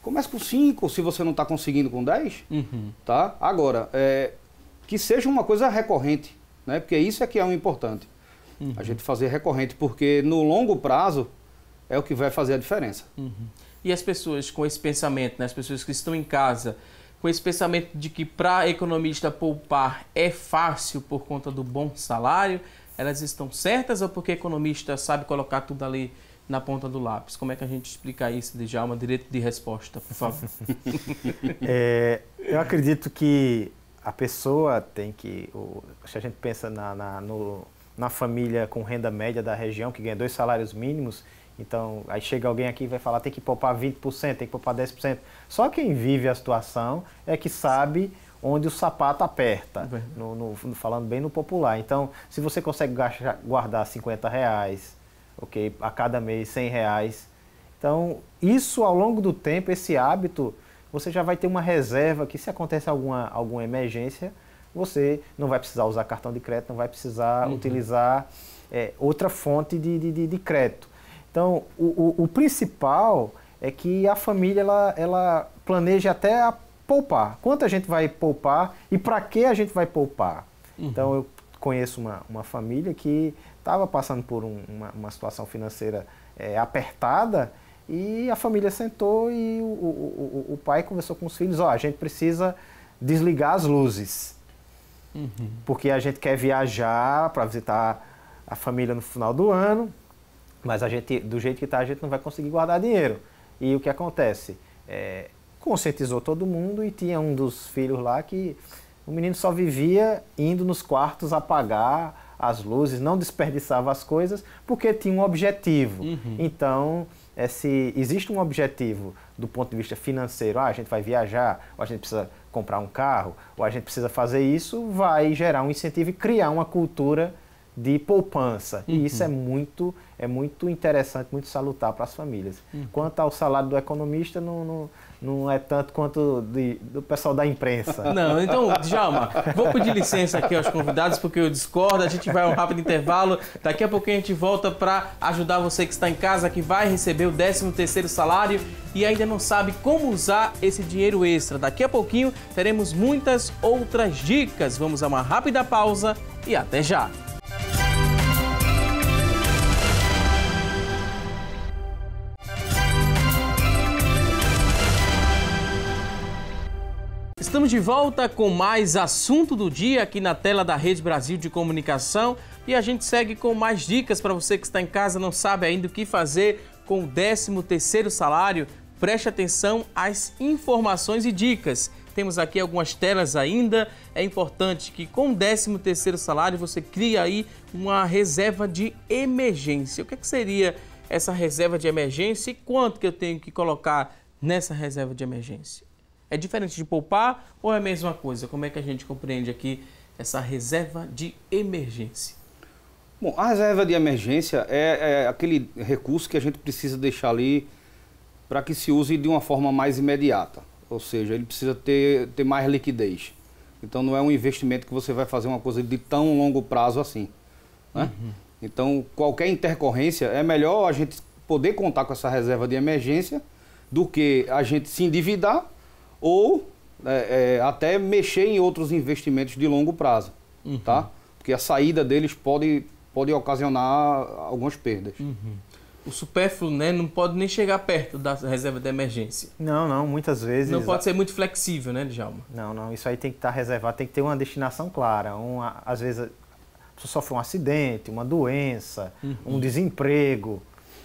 Speaker 9: Comece com 5%, se você não está conseguindo com 10%. Tá? Agora, que seja uma coisa recorrente, né? Porque isso é que é o importante. A gente fazer recorrente, porque no longo prazo é o que vai fazer a diferença.
Speaker 1: E as pessoas com esse pensamento, né? As pessoas que estão em casa, com esse pensamento de que para economista poupar é fácil por conta do bom salário, elas estão certas ou porque economista sabe colocar tudo ali na ponta do lápis? Como é que a gente explica isso, Djalma? Direito de resposta, por favor.
Speaker 8: Eu acredito que a pessoa tem que... Se a gente pensa na família com renda média da região, que ganha 2 salários mínimos, então aí chega alguém aqui e vai falar tem que poupar 20%, tem que poupar 10%. Só quem vive a situação é que sabe onde o sapato aperta, falando bem no popular. Então, se você consegue guardar R$50, ok, a cada mês R$100, então isso ao longo do tempo, esse hábito, você já vai ter uma reserva que se acontece alguma emergência, você não vai precisar usar cartão de crédito, não vai precisar utilizar outra fonte de crédito. Então, o principal é que a família ela planeje até a poupar. Quanto a gente vai poupar e para que a gente vai poupar? Então, eu conheço uma família que estava passando por uma situação financeira apertada e a família sentou e o pai conversou com os filhos: a gente precisa desligar as luzes, porque a gente quer viajar para visitar a família no final do ano, mas do jeito que está, a gente não vai conseguir guardar dinheiro. E o que acontece? Conscientizou todo mundo e tinha um dos filhos lá que o menino só vivia indo nos quartos apagar as luzes, não desperdiçava as coisas, porque tinha um objetivo. Então, se existe um objetivo do ponto de vista financeiro, a gente vai viajar, ou a gente precisa comprar um carro, ou a gente precisa fazer isso, vai gerar um incentivo e criar uma cultura de poupança. E isso é muito interessante, muito salutar para as famílias. Quanto ao salário do economista, não é tanto quanto do pessoal da imprensa.
Speaker 1: Não, então, Djalma, vou pedir licença aqui aos convidados, porque eu discordo, a gente vai a um rápido intervalo, daqui a pouquinho a gente volta para ajudar você que está em casa, que vai receber o 13º salário e ainda não sabe como usar esse dinheiro extra. Daqui a pouquinho teremos muitas outras dicas. Vamos a uma rápida pausa e até já! Estamos de volta com mais assunto do dia aqui na tela da Rede Brasil de Comunicação e a gente segue com mais dicas para você que está em casa, não sabe ainda o que fazer com o 13º salário. Preste atenção às informações e dicas. Temos aqui algumas telas ainda. É importante que com o 13º salário você crie aí uma reserva de emergência. O que seria essa reserva de emergência e quanto que eu tenho que colocar nessa reserva de emergência? É diferente de poupar ou é a mesma coisa? Como é que a gente compreende aqui essa reserva de emergência?
Speaker 9: Bom, a reserva de emergência é aquele recurso que a gente precisa deixar ali para que se use de uma forma mais imediata. Ou seja, ele precisa ter mais liquidez. Então não é um investimento que você vai fazer uma coisa de tão longo prazo assim, né? Então qualquer intercorrência é melhor a gente poder contar com essa reserva de emergência do que a gente se endividar ou até mexer em outros investimentos de longo prazo, tá? Porque a saída deles pode ocasionar algumas perdas.
Speaker 1: O supérfluo, né, não pode nem chegar perto da reserva de emergência.
Speaker 8: Não, muitas vezes...
Speaker 1: Não pode ser muito flexível, né, Djalma?
Speaker 8: Não, isso aí tem que estar reservado, tem que ter uma destinação clara. Às vezes a pessoa sofre um acidente, uma doença, um desemprego.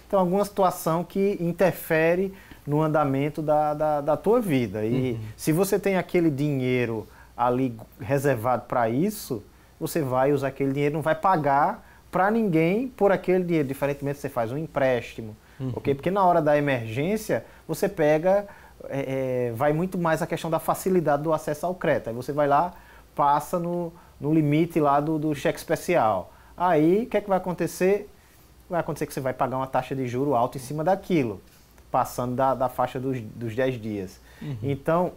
Speaker 8: Então, alguma situação que interfere no andamento da tua vida. E se você tem aquele dinheiro ali reservado para isso, você vai usar aquele dinheiro, não vai pagar para ninguém por aquele dinheiro. Diferentemente, você faz um empréstimo, ok? Porque na hora da emergência, você pega, vai muito mais a questão da facilidade do acesso ao crédito. Aí você vai lá, passa no limite lá do cheque especial. Aí, o que é que vai acontecer? Vai acontecer que você vai pagar uma taxa de juro alta em cima daquilo, passando da faixa dos 10 dias. Então,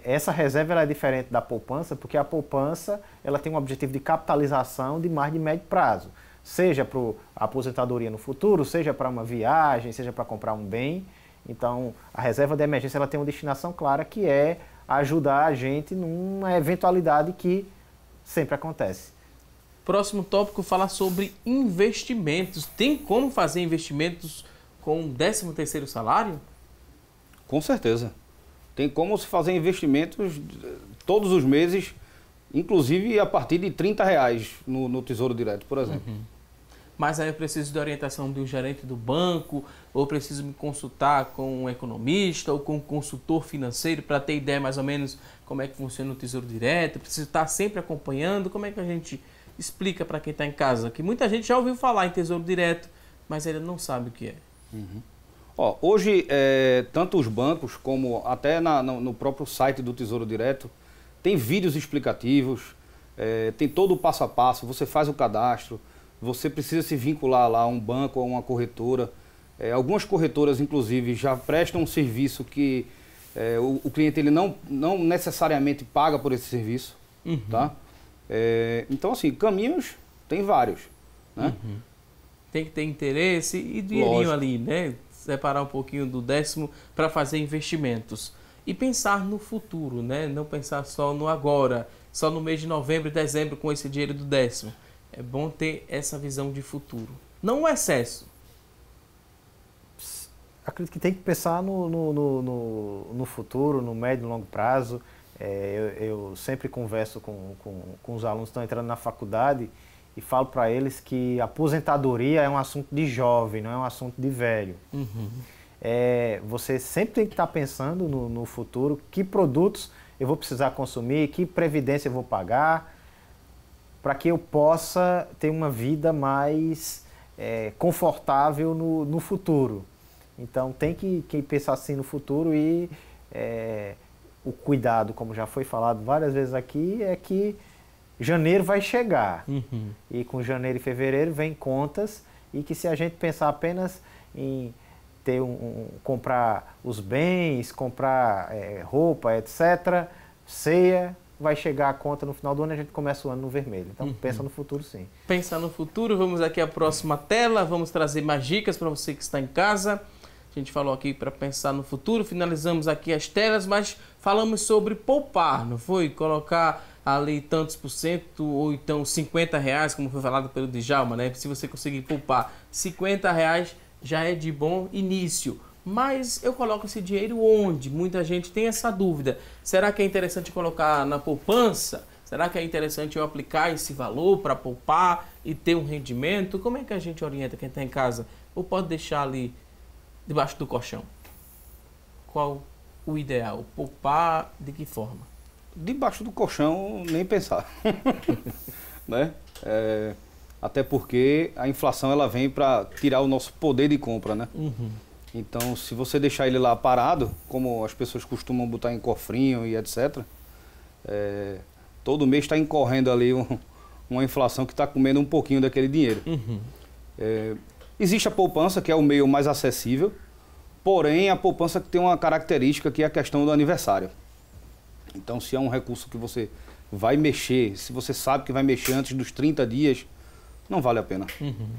Speaker 8: essa reserva ela é diferente da poupança, porque a poupança ela tem um objetivo de capitalização de mais de médio prazo, seja para a aposentadoria no futuro, seja para uma viagem, seja para comprar um bem. Então, a reserva de emergência ela tem uma destinação clara, que é ajudar a gente numa eventualidade que sempre acontece.
Speaker 1: Próximo tópico, falar sobre investimentos. Tem como fazer investimentos com o 13º salário?
Speaker 9: Com certeza. Tem como se fazer investimentos todos os meses, inclusive a partir de R$30 no Tesouro Direto, por exemplo.
Speaker 1: Mas aí eu preciso de orientação de um gerente do banco, ou preciso me consultar com um economista ou com um consultor financeiro para ter ideia mais ou menos como é que funciona o Tesouro Direto. Eu preciso estar sempre acompanhando. Como é que a gente explica para quem está em casa? Que muita gente já ouviu falar em Tesouro Direto, mas ainda não sabe o que é.
Speaker 9: Hoje, tanto os bancos como até no próprio site do Tesouro Direto, tem vídeos explicativos, tem todo o passo a passo, você faz o cadastro, você precisa se vincular lá a um banco ou a uma corretora. Algumas corretoras, inclusive, já prestam um serviço que o cliente ele não necessariamente paga por esse serviço. Tá? Então, assim, caminhos tem vários, né?
Speaker 1: Tem que ter interesse e dinheirinho ali, né? Separar um pouquinho do 10º para fazer investimentos. E pensar no futuro, né? Não pensar só no agora, só no mês de novembro e dezembro com esse dinheiro do 10º. É bom ter essa visão de futuro. Não o excesso.
Speaker 8: Acredito que tem que pensar no futuro, no médio e longo prazo. Eu sempre converso com os alunos que estão entrando na faculdade e falo para eles que a aposentadoria é um assunto de jovem, não é um assunto de velho. Você sempre tem que estar pensando no futuro, que produtos eu vou precisar consumir, que previdência eu vou pagar, para que eu possa ter uma vida mais confortável no futuro. Então tem que pensar assim no futuro e o cuidado, como já foi falado várias vezes aqui, é que janeiro vai chegar. E com janeiro e fevereiro vem contas, e que se a gente pensar apenas em ter comprar os bens, comprar roupa, etc., ceia, vai chegar a conta no final do ano e a gente começa o ano no vermelho. Então pensa no futuro, sim.
Speaker 1: Pensar no futuro, vamos aqui à próxima tela, vamos trazer mais dicas para você que está em casa. A gente falou aqui para pensar no futuro, finalizamos aqui as telas, mas falamos sobre poupar, não foi? Colocar ali tantos por cento, ou então R$50, como foi falado pelo Djalma, né? Se você conseguir poupar R$50, já é de bom início. Mas eu coloco esse dinheiro onde? Muita gente tem essa dúvida. Será que é interessante colocar na poupança? Será que é interessante eu aplicar esse valor para poupar e ter um rendimento? Como é que a gente orienta quem está em casa? Ou pode deixar ali debaixo do colchão? Qual o ideal? Poupar de que forma?
Speaker 9: Debaixo do colchão, nem pensar. Né? Até porque a inflação ela vem para tirar o nosso poder de compra, né? Então, se você deixar ele lá parado, como as pessoas costumam botar em cofrinho e etc., todo mês está incorrendo ali um uma inflação que está comendo um pouquinho daquele dinheiro. Existe a poupança, que é o meio mais acessível, porém a poupança tem uma característica que é a questão do aniversário. Então, se é um recurso que você vai mexer, se você sabe que vai mexer antes dos 30 dias, não vale a pena.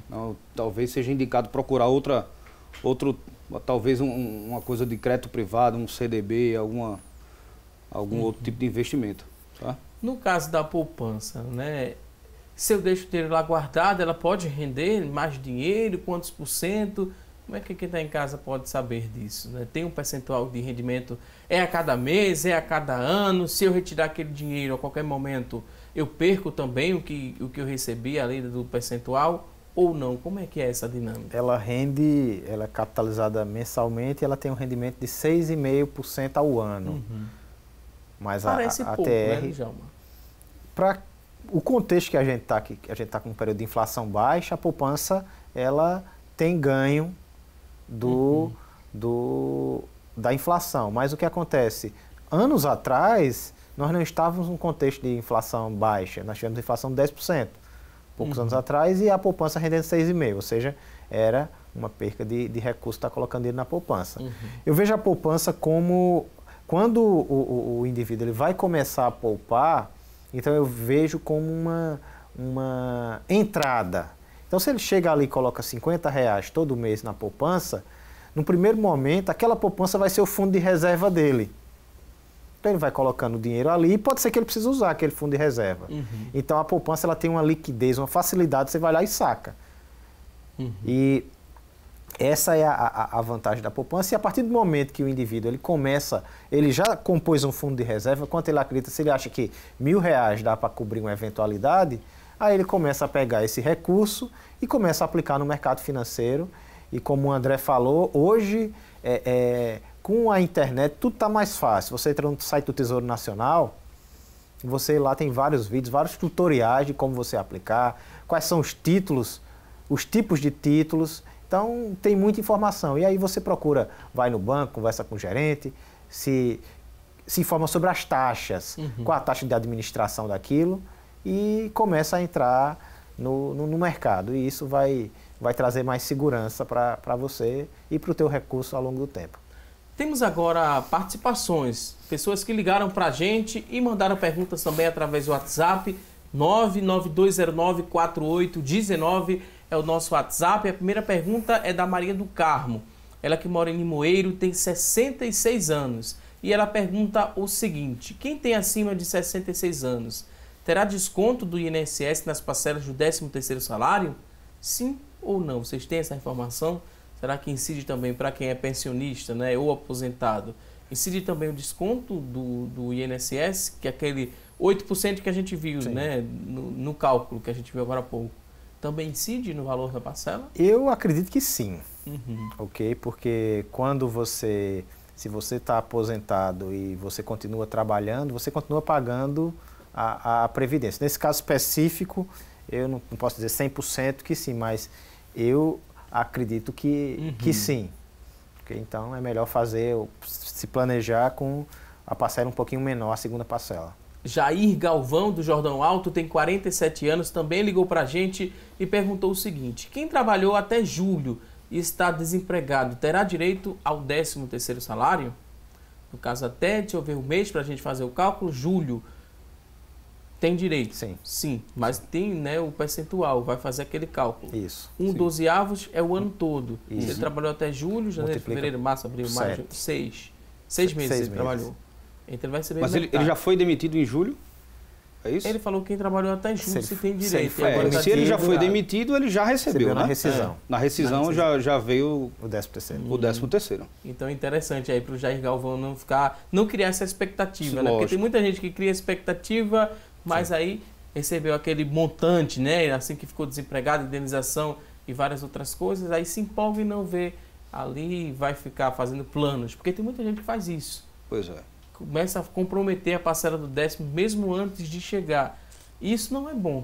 Speaker 9: Então, talvez seja indicado procurar talvez uma coisa de crédito privado, um CDB, algum outro tipo de investimento. Tá?
Speaker 1: No caso da poupança, né? Se eu deixo o dinheiro lá guardado, ela pode render mais dinheiro? Quantos por cento? Como é que quem está em casa pode saber disso? Né? Tem um percentual de rendimento? É a cada mês? É a cada ano? Se eu retirar aquele dinheiro a qualquer momento, eu perco também o que eu recebi além do percentual? Ou não? Como é que é essa dinâmica?
Speaker 8: Ela é capitalizada mensalmente e ela tem um rendimento de 6,5% ao ano. Mas
Speaker 1: parece
Speaker 8: a
Speaker 1: pouco,
Speaker 8: TR,
Speaker 1: né, Djalma?
Speaker 8: Para o contexto que a gente está com um período de inflação baixa, a poupança ela tem ganho da inflação. Mas o que acontece? Anos atrás, nós não estávamos num contexto de inflação baixa, nós tivemos inflação de 10%, poucos anos atrás, e a poupança rendendo 6,5%, ou seja, era uma perca de recurso estar colocando ele na poupança. Eu vejo a poupança como, quando o indivíduo ele vai começar a poupar, então eu vejo como uma entrada. Então, se ele chega ali e coloca R$50 todo mês na poupança, no primeiro momento, aquela poupança vai ser o fundo de reserva dele. Então, ele vai colocando o dinheiro ali e pode ser que ele precise usar aquele fundo de reserva. Então, a poupança ela tem uma liquidez, uma facilidade, você vai lá e saca. E essa é a vantagem da poupança. E a partir do momento que o indivíduo ele já compôs um fundo de reserva, quanto ele acredita, se ele acha que R$1.000 dá para cobrir uma eventualidade, aí ele começa a pegar esse recurso e começa a aplicar no mercado financeiro. E como o André falou, hoje, com a internet, tudo está mais fácil. Você entra no site do Tesouro Nacional, você lá tem vários vídeos, vários tutoriais de como você aplicar, quais são os títulos, os tipos de títulos. Então, tem muita informação. E aí você procura, vai no banco, conversa com o gerente, se informa sobre as taxas, qual a taxa de administração daquilo, e começa a entrar no mercado. E isso vai trazer mais segurança para você e para o teu recurso ao longo do tempo.
Speaker 1: Temos agora participações, pessoas que ligaram para a gente e mandaram perguntas também através do WhatsApp. 992094819 é o nosso WhatsApp. A primeira pergunta é da Maria do Carmo. Ela que mora em Limoeiro, tem 66 anos. E ela pergunta o seguinte: quem tem acima de 66 anos terá desconto do INSS nas parcelas do 13º salário? Sim ou não? Vocês têm essa informação? Será que incide também para quem é pensionista, né, ou aposentado? Incide também o desconto do INSS, que é aquele 8% que a gente viu, né, no cálculo que a gente viu agora há pouco. Também incide no valor da parcela?
Speaker 8: Eu acredito que sim. Ok? Porque se você está aposentado e você continua trabalhando, você continua pagando a Previdência. Nesse caso específico, eu não posso dizer 100% que sim, mas eu acredito que sim. Okay? Então, é melhor se planejar com a parcela um pouquinho menor, a segunda parcela.
Speaker 1: Jair Galvão, do Jordão Alto, tem 47 anos, também ligou para a gente e perguntou o seguinte: quem trabalhou até julho e está desempregado, terá direito ao 13º salário? No caso, deixa eu ver o mês para a gente fazer o cálculo, julho. Tem direito? Sim, mas tem, né, o percentual, vai fazer aquele cálculo.
Speaker 8: Isso.
Speaker 1: 1/12 é o ano todo.
Speaker 8: Isso.
Speaker 1: Ele trabalhou até julho, janeiro, fevereiro, março, abril, maio, 6 meses ele trabalhou. Então ele vai receber.
Speaker 9: Mas ele já foi demitido em julho? É isso?
Speaker 1: Ele falou que quem trabalhou até julho se tem direito.
Speaker 9: Se ele já foi demitido, ele já recebeu, né?
Speaker 8: Na rescisão.
Speaker 9: Na rescisão já veio
Speaker 8: o 13º.
Speaker 9: O 13º.
Speaker 1: Então é interessante aí para o Jair Galvão não criar essa expectativa, né? Porque tem muita gente que cria expectativa, mas aí recebeu aquele montante, né? Assim que ficou desempregado, indenização e várias outras coisas, aí se empolga e não vê ali, vai ficar fazendo planos. Porque tem muita gente que faz isso.
Speaker 9: Pois é.
Speaker 1: Começa a comprometer a parcela do 10º mesmo antes de chegar. Isso não é bom.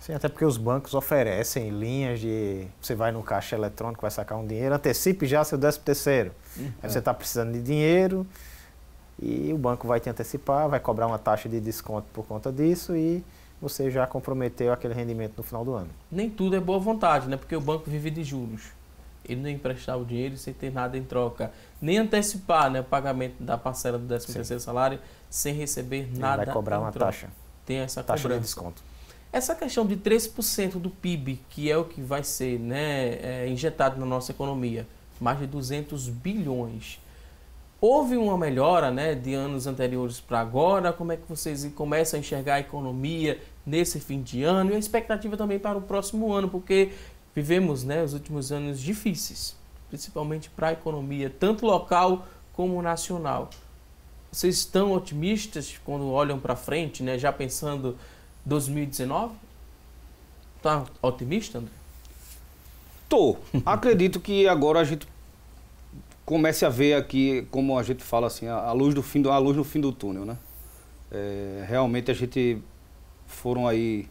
Speaker 8: Sim, até porque os bancos oferecem linhas de... Você vai no caixa eletrônico, vai sacar um dinheiro, antecipe já seu 13º. Aí você está precisando de dinheiro e o banco vai te antecipar, vai cobrar uma taxa de desconto por conta disso e você já comprometeu aquele rendimento no final do ano.
Speaker 1: Nem tudo é boa vontade, né? Porque o banco vive de juros. Ele não emprestar o dinheiro sem ter nada em troca. Nem antecipar, né, o pagamento da parcela do 13º salário sem receber nada.
Speaker 8: Vai cobrar uma
Speaker 1: troca.
Speaker 8: taxa.
Speaker 1: Tem essa
Speaker 8: taxa
Speaker 1: cobrança.
Speaker 8: de desconto.
Speaker 1: Essa questão de 3% do PIB, que é o que vai ser, né, injetado na nossa economia, mais de 200 bilhões. Houve uma melhora, né, de anos anteriores para agora? Como é que vocês começam a enxergar a economia nesse fim de ano? E a expectativa também para o próximo ano, porque vivemos, né, os últimos anos difíceis, principalmente para a economia, tanto local como nacional. Vocês estão otimistas quando olham para frente, né, já pensando 2019? Tá otimista, André?
Speaker 9: Tô. Acredito que agora a gente comece a ver aqui, como a gente fala assim, a luz no fim do túnel, né? Realmente a gente foram aí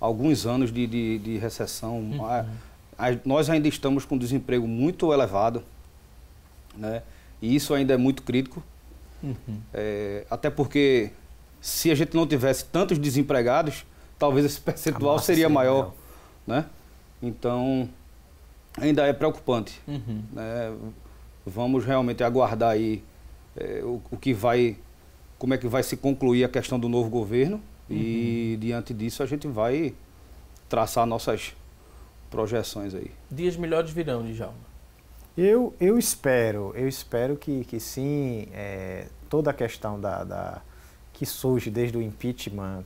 Speaker 9: alguns anos de recessão. Nós ainda estamos com desemprego muito elevado, né? E isso ainda é muito crítico. Até porque se a gente não tivesse tantos desempregados, talvez esse percentual seria maior, né? Então, ainda é preocupante, né? Vamos realmente aguardar aí como é que vai se concluir a questão do novo governo e diante disso a gente vai traçar nossas projeções aí.
Speaker 1: Dias melhores virão, Djalma.
Speaker 8: Eu espero que sim, toda a questão que surge desde o impeachment,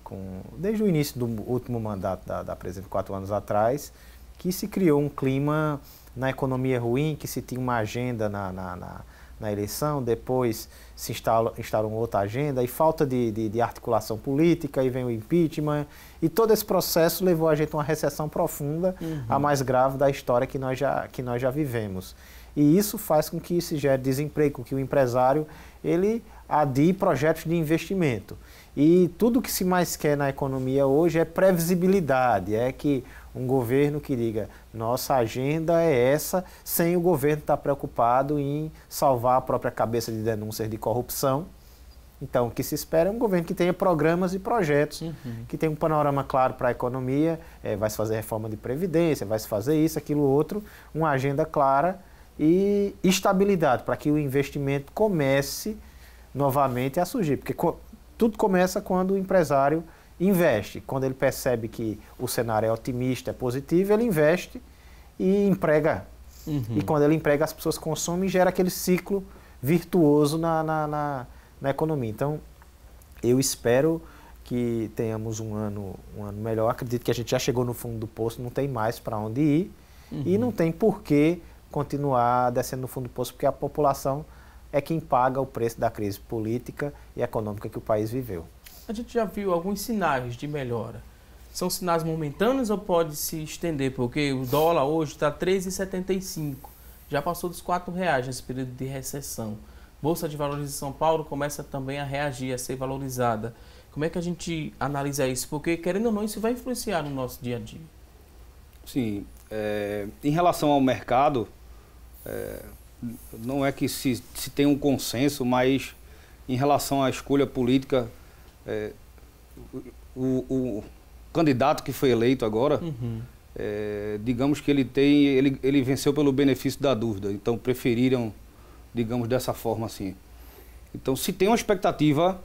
Speaker 8: desde o início do último mandato da presidente, 4 anos atrás, que se criou um clima na economia ruim, que se tinha uma agenda na eleição, depois se instaurou outra agenda, e falta de articulação política, e vem o impeachment, e todo esse processo levou a gente a uma recessão profunda, a mais grave da história que nós já vivemos. E isso faz com que se gere desemprego, com que o empresário ele adie projetos de investimento. E tudo que se mais quer na economia hoje é previsibilidade, é que um governo que diga, nossa agenda é essa, sem o governo estar preocupado em salvar a própria cabeça de denúncias de corrupção. Então, o que se espera é um governo que tenha programas e projetos, que tenha um panorama claro para a economia, vai se fazer reforma de previdência, vai se fazer isso, aquilo, outro, uma agenda clara e estabilidade, para que o investimento comece novamente a surgir. Porque tudo começa quando o empresário investe. Quando ele percebe que o cenário é otimista, é positivo, ele investe e emprega. E quando ele emprega, as pessoas consomem e gera aquele ciclo virtuoso na economia. Então, eu espero que tenhamos um ano melhor. Acredito que a gente já chegou no fundo do poço, não tem mais para onde ir. E não tem por que continuar descendo no fundo do poço, porque a população é quem paga o preço da crise política e econômica que o país viveu.
Speaker 1: A gente já viu alguns sinais de melhora. São sinais momentâneos ou pode se estender? Porque o dólar hoje está R$ 3,75. Já passou dos R$ 4,00 nesse período de recessão. Bolsa de Valores de São Paulo começa também a reagir, a ser valorizada. Como é que a gente analisa isso? Porque, querendo ou não, isso vai influenciar no nosso dia a dia.
Speaker 9: Sim. Em relação ao mercado, não é que se tem um consenso, mas em relação à escolha política, o candidato que foi eleito agora, digamos que ele venceu pelo benefício da dúvida, então preferiram, digamos, dessa forma assim. Então, se tem uma expectativa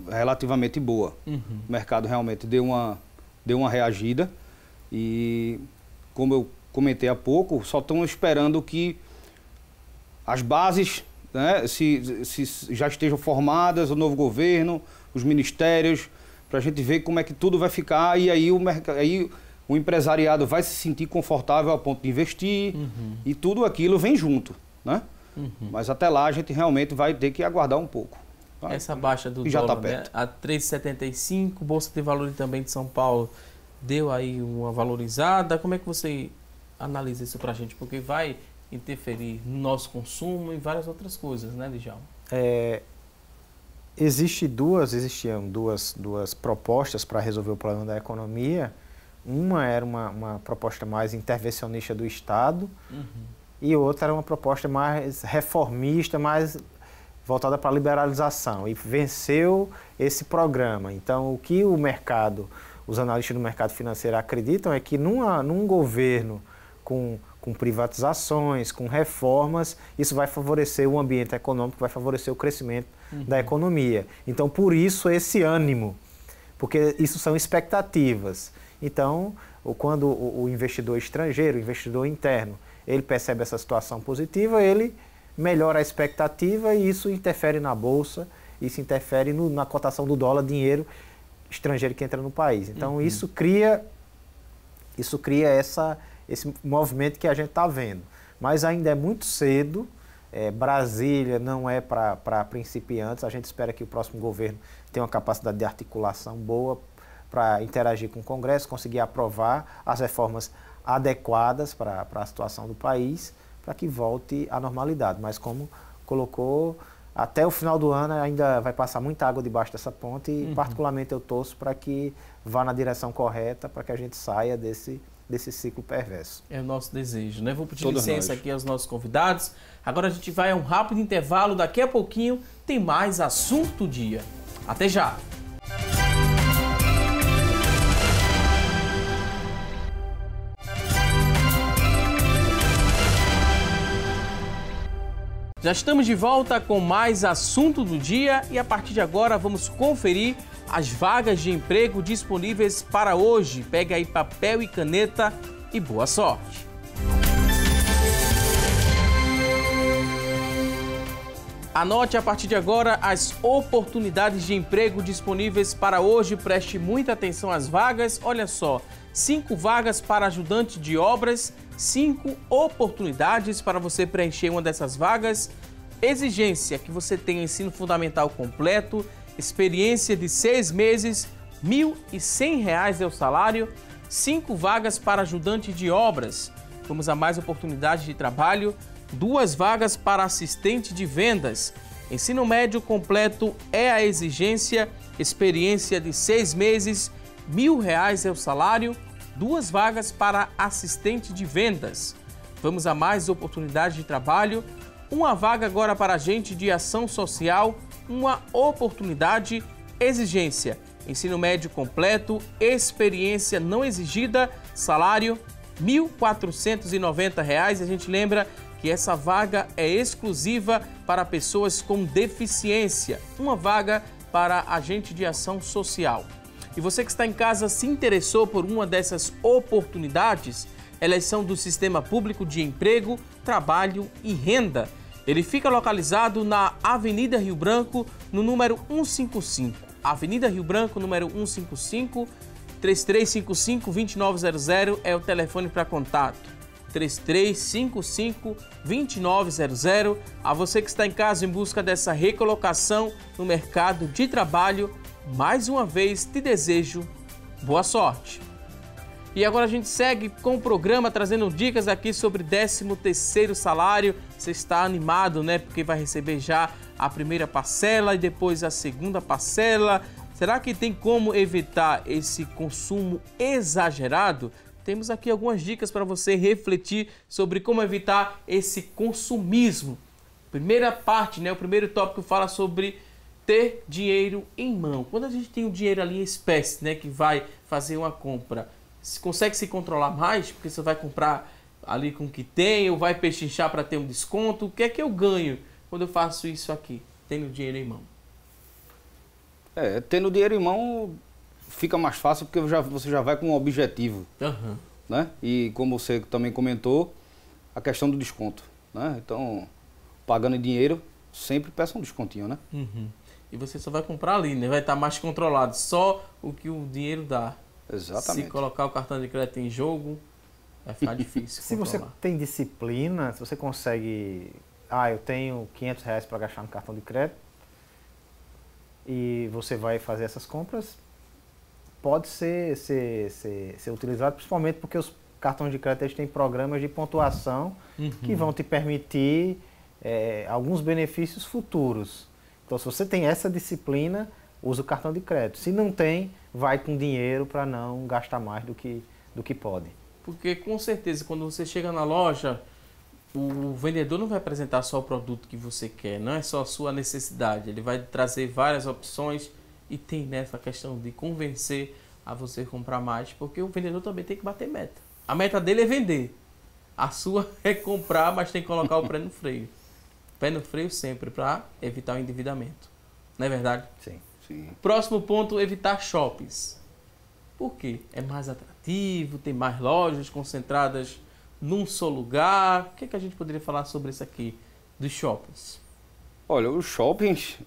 Speaker 9: relativamente boa, o mercado realmente deu uma reagida e, como eu comentei há pouco, só estão esperando que as bases, né, se já estejam formadas, o novo governo, os ministérios, para a gente ver como é que tudo vai ficar e aí o empresariado vai se sentir confortável ao ponto de investir e tudo aquilo vem junto, né? Mas até lá a gente realmente vai ter que aguardar um pouco. Tá?
Speaker 1: Essa baixa do
Speaker 9: já
Speaker 1: dólar,
Speaker 9: tá perto.
Speaker 1: né? A 3,75, Bolsa de Valores também de São Paulo deu aí uma valorizada. Como é que você analisa isso para a gente? Porque vai interferir no nosso consumo e várias outras coisas, né, Djalma?
Speaker 8: Existiam duas propostas para resolver o problema da economia. Uma era uma proposta mais intervencionista do Estado e outra era uma proposta mais reformista, mais voltada para a liberalização e venceu esse programa. Então, o que o mercado, os analistas do mercado financeiro acreditam é que num governo com privatizações, com reformas, isso vai favorecer o ambiente econômico, vai favorecer o crescimento da economia. Então, por isso, esse ânimo, porque isso são expectativas. Então, quando o investidor estrangeiro, o investidor interno, ele percebe essa situação positiva, ele melhora a expectativa e isso interfere na bolsa, isso interfere na cotação do dólar, dinheiro estrangeiro que entra no país. Então, isso cria esse movimento que a gente está vendo. Mas ainda é muito cedo, Brasília não é para principiantes, a gente espera que o próximo governo tenha uma capacidade de articulação boa para interagir com o Congresso, conseguir aprovar as reformas adequadas para a situação do país, para que volte à normalidade. Mas como colocou, até o final do ano ainda vai passar muita água debaixo dessa ponte e particularmente eu torço para que vá na direção correta, para que a gente saia desse ciclo perverso.
Speaker 1: É o nosso desejo, né? Vou pedir licença aqui aos nossos convidados. Agora a gente vai a um rápido intervalo, daqui a pouquinho tem mais assunto do dia. Até já! Já estamos de volta com mais assunto do dia e a partir de agora vamos conferir as vagas de emprego disponíveis para hoje. Pega aí papel e caneta e boa sorte! Anote a partir de agora as oportunidades de emprego disponíveis para hoje. Preste muita atenção às vagas. Olha só, 5 vagas para ajudante de obras, 5 oportunidades para você preencher uma dessas vagas. Exigência que você tenha ensino fundamental completo, experiência de 6 meses, R$ 1.100 é o salário. 5 vagas para ajudante de obras. Vamos a mais oportunidades de trabalho. 2 vagas para assistente de vendas. Ensino médio completo é a exigência, experiência de 6 meses, R$ 1.000 é o salário. 2 vagas para assistente de vendas. Vamos a mais oportunidades de trabalho. 1 vaga agora para agente de ação social, uma oportunidade, exigência, ensino médio completo, experiência não exigida, salário R$ 1.490. A gente lembra que essa vaga é exclusiva para pessoas com deficiência, 1 vaga para agente de ação social. E você que está em casa se interessou por uma dessas oportunidades, elas são do Sistema Público de Emprego, Trabalho e Renda. Ele fica localizado na Avenida Rio Branco, no número 155. Avenida Rio Branco, número 155, 3355-2900 é o telefone para contato. 3355-2900. A você que está em casa em busca dessa recolocação no mercado de trabalho, mais uma vez te desejo boa sorte. E agora a gente segue com o programa trazendo dicas aqui sobre 13º salário. Você está animado, né? Porque vai receber já a primeira parcela e depois a segunda parcela. Será que tem como evitar esse consumo exagerado? Temos aqui algumas dicas para você refletir sobre como evitar esse consumismo. Primeira parte, né? O primeiro tópico fala sobre ter dinheiro em mão. Quando a gente tem o dinheiro ali em espécie, né? Que vai fazer uma compra, você consegue se controlar mais? Porque você vai comprar ali com o que tem ou vai pechinchar para ter um desconto? O que é que eu ganho quando eu faço isso aqui, tendo dinheiro em mão?
Speaker 9: Tendo dinheiro em mão fica mais fácil porque você já vai com um objetivo, né? E como você também comentou, a questão do desconto, né? Então, pagando em dinheiro, sempre peça um descontinho, né?
Speaker 1: E você só vai comprar ali, né? Vai estar mais controlado, só o que o dinheiro dá.
Speaker 9: Exatamente.
Speaker 1: Se colocar o cartão de crédito em jogo, vai ficar difícil.
Speaker 8: Se você tem disciplina, se você consegue... eu tenho R$500 para gastar no cartão de crédito e você vai fazer essas compras, pode ser utilizado, principalmente porque os cartões de crédito eles têm programas de pontuação que vão te permitir alguns benefícios futuros. Então, se você tem essa disciplina, usa o cartão de crédito. Se não tem, vai com dinheiro para não gastar mais do que pode.
Speaker 1: Porque, com certeza, quando você chega na loja, o vendedor não vai apresentar só o produto que você quer, não é só a sua necessidade. Ele vai trazer várias opções e tem nessa questão de convencer a você comprar mais, porque o vendedor também tem que bater meta. A meta dele é vender. A sua é comprar, mas tem que colocar o pé no freio. Pé no freio sempre, para evitar o endividamento. Não é verdade?
Speaker 8: Sim.
Speaker 9: Sim.
Speaker 1: Próximo ponto, evitar shoppings. Por quê? É mais atrativo, tem mais lojas concentradas num só lugar. O que é que a gente poderia falar sobre isso aqui, dos shoppings?
Speaker 9: Olha, os shoppings,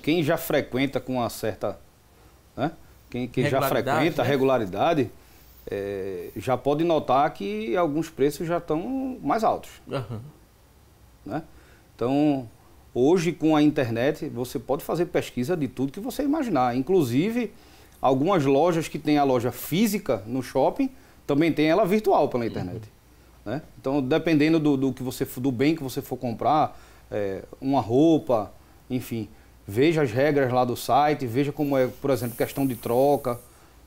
Speaker 9: quem já frequenta com uma certa... Né? Quem já frequenta,
Speaker 1: né?
Speaker 9: Regularidade, já pode notar que alguns preços já estão mais altos.
Speaker 1: Uhum.
Speaker 9: Né? Então, hoje com a internet, você pode fazer pesquisa de tudo que você imaginar. Inclusive, algumas lojas que têm a loja física no shopping, também tem ela virtual pela internet. Uhum. Né? Então, dependendo do bem que você for comprar, uma roupa, enfim, veja as regras lá do site, veja como é, por exemplo, questão de troca,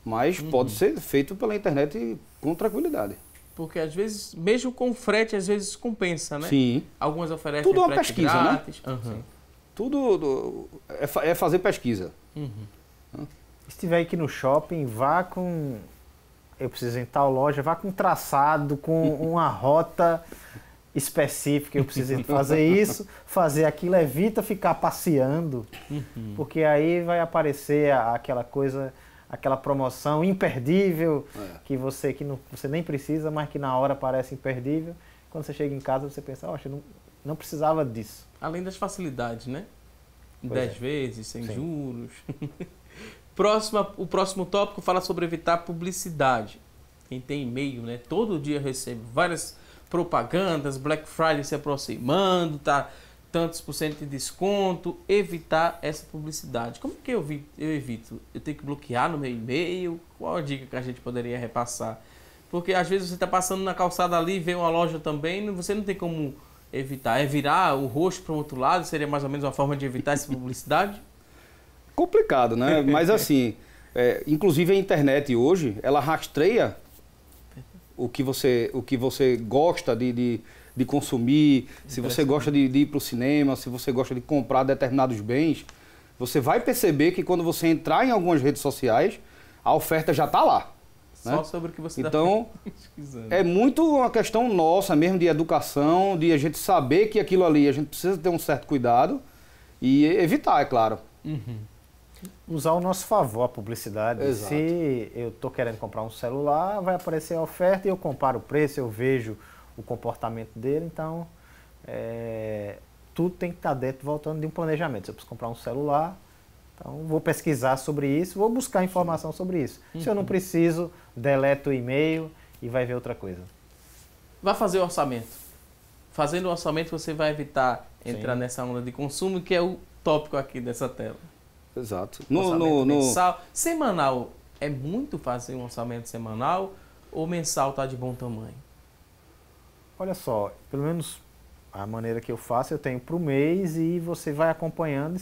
Speaker 9: mas pode ser feito pela internet com tranquilidade.
Speaker 1: Porque às vezes, mesmo com frete, às vezes compensa, né?
Speaker 9: Sim.
Speaker 1: Algumas oferecem
Speaker 9: tudo é uma
Speaker 1: frete
Speaker 9: pesquisa,
Speaker 1: grátis.
Speaker 9: né?
Speaker 1: Uhum.
Speaker 9: Tudo é fazer pesquisa.
Speaker 1: Uhum.
Speaker 8: Se estiver aqui no shopping, vá com... Eu preciso ir em tal loja, vá com um traçado, com uma rota específica. Eu preciso fazer isso, fazer aquilo, evita ficar passeando, porque aí vai aparecer aquela coisa, aquela promoção imperdível que você nem precisa, mas que na hora parece imperdível. Quando você chega em casa, você pensa, oxe, não precisava disso.
Speaker 1: Além das facilidades, né? Em
Speaker 8: Pois
Speaker 1: 10 vezes, sem
Speaker 8: Sim.
Speaker 1: juros. O próximo tópico fala sobre evitar publicidade. Quem tem e-mail, né? Todo dia recebe várias propagandas, Black Friday se aproximando, tá tantos por cento de desconto. Evitar essa publicidade. Como que eu evito? Eu tenho que bloquear no meu e-mail? Qual a dica que a gente poderia repassar? Porque às vezes você está passando na calçada ali, vê uma loja também, você não tem como evitar. É virar o rosto para o outro lado? Seria mais ou menos uma forma de evitar essa publicidade?
Speaker 9: Complicado, né? Mas assim, inclusive a internet hoje, ela rastreia o que você gosta de consumir, se você gosta de ir para o cinema, se você gosta de comprar determinados bens, você vai perceber que quando você entrar em algumas redes sociais, a oferta já está lá.
Speaker 1: Só
Speaker 9: né?
Speaker 1: sobre o que você
Speaker 9: Então,
Speaker 1: está pesquisando.
Speaker 9: É muito uma questão nossa mesmo de educação, de a gente saber que aquilo ali, a gente precisa ter um certo cuidado e evitar, é claro.
Speaker 1: Uhum.
Speaker 8: Usar ao nosso favor a publicidade.
Speaker 9: Exato.
Speaker 8: Se eu estou querendo comprar um celular, vai aparecer a oferta e eu comparo o preço, eu vejo o comportamento dele, então tudo tem que estar dentro, voltando de um planejamento. Se eu preciso comprar um celular, então vou pesquisar sobre isso, vou buscar informação sobre isso. Se eu não preciso, deleto o e-mail e vai ver outra coisa.
Speaker 1: Vai fazer o orçamento. Fazendo o orçamento você vai evitar entrar nessa onda de consumo, que é o tópico aqui dessa tela.
Speaker 9: Exato.
Speaker 1: Orçamento mensal. Semanal, é muito fazer um orçamento semanal ou mensal está de bom tamanho?
Speaker 8: Olha só, pelo menos a maneira que eu faço, eu tenho para o mês e você vai acompanhando,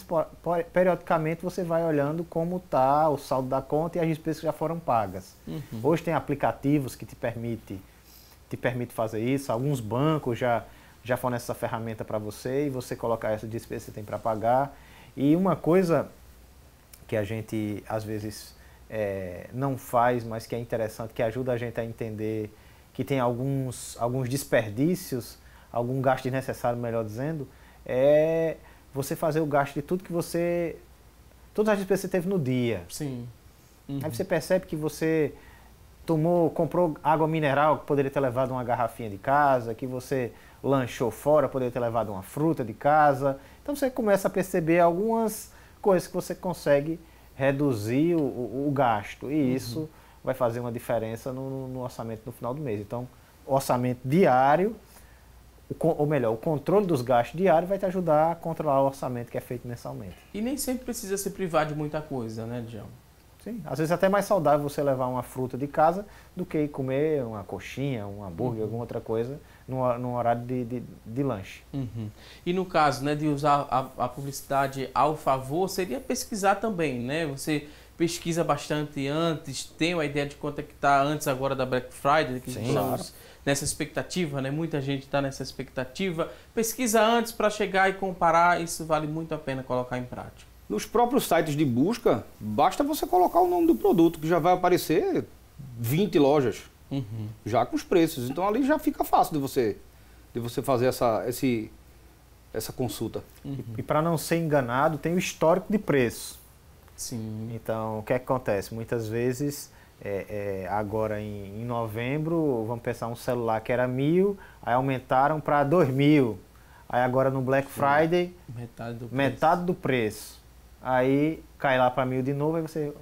Speaker 8: periodicamente você vai olhando como está o saldo da conta e as despesas que já foram pagas. Hoje tem aplicativos que te permite fazer isso, alguns bancos já fornecem essa ferramenta para você e você colocar essa despesa que você tem para pagar. E uma coisa que a gente às vezes não faz, mas que é interessante, que ajuda a gente a entender que tem alguns desperdícios, algum gasto desnecessário, melhor dizendo, é você fazer o gasto de tudo que você... todas as despesas que você teve no dia.
Speaker 1: Sim.
Speaker 8: Aí você percebe que você comprou água mineral, que poderia ter levado uma garrafinha de casa, que você lanchou fora, poderia ter levado uma fruta de casa. Então você começa a perceber algumas coisas que você consegue reduzir o gasto. E isso vai fazer uma diferença no orçamento no final do mês. Então, orçamento diário, ou melhor, o controle dos gastos diários vai te ajudar a controlar o orçamento que é feito mensalmente.
Speaker 1: E nem sempre precisa se privar de muita coisa, né, Djalma?
Speaker 8: Sim, às vezes é até mais saudável você levar uma fruta de casa do que ir comer uma coxinha, um hambúrguer, alguma outra coisa no horário de lanche.
Speaker 1: E no caso, né, de usar a publicidade ao favor, seria pesquisar também, né? Você pesquisa bastante antes, tem uma ideia de quanto é que está antes agora da Black Friday, que
Speaker 8: Sim,
Speaker 1: estamos nessa expectativa, né? Muita gente está nessa expectativa. Pesquisa antes para chegar e comparar, isso vale muito a pena colocar em prática.
Speaker 9: Nos próprios sites de busca, basta você colocar o nome do produto, que já vai aparecer 20 lojas, já com os preços. Então ali já fica fácil de você fazer essa consulta.
Speaker 8: E para não ser enganado, tem o histórico de preço.
Speaker 1: Sim.
Speaker 8: Então, o que acontece? Muitas vezes, agora em novembro, vamos pensar um celular que era 1.000, aí aumentaram para 2.000. Aí agora no Black Friday, metade do preço. Aí cai lá para 1.000 de novo, aí você...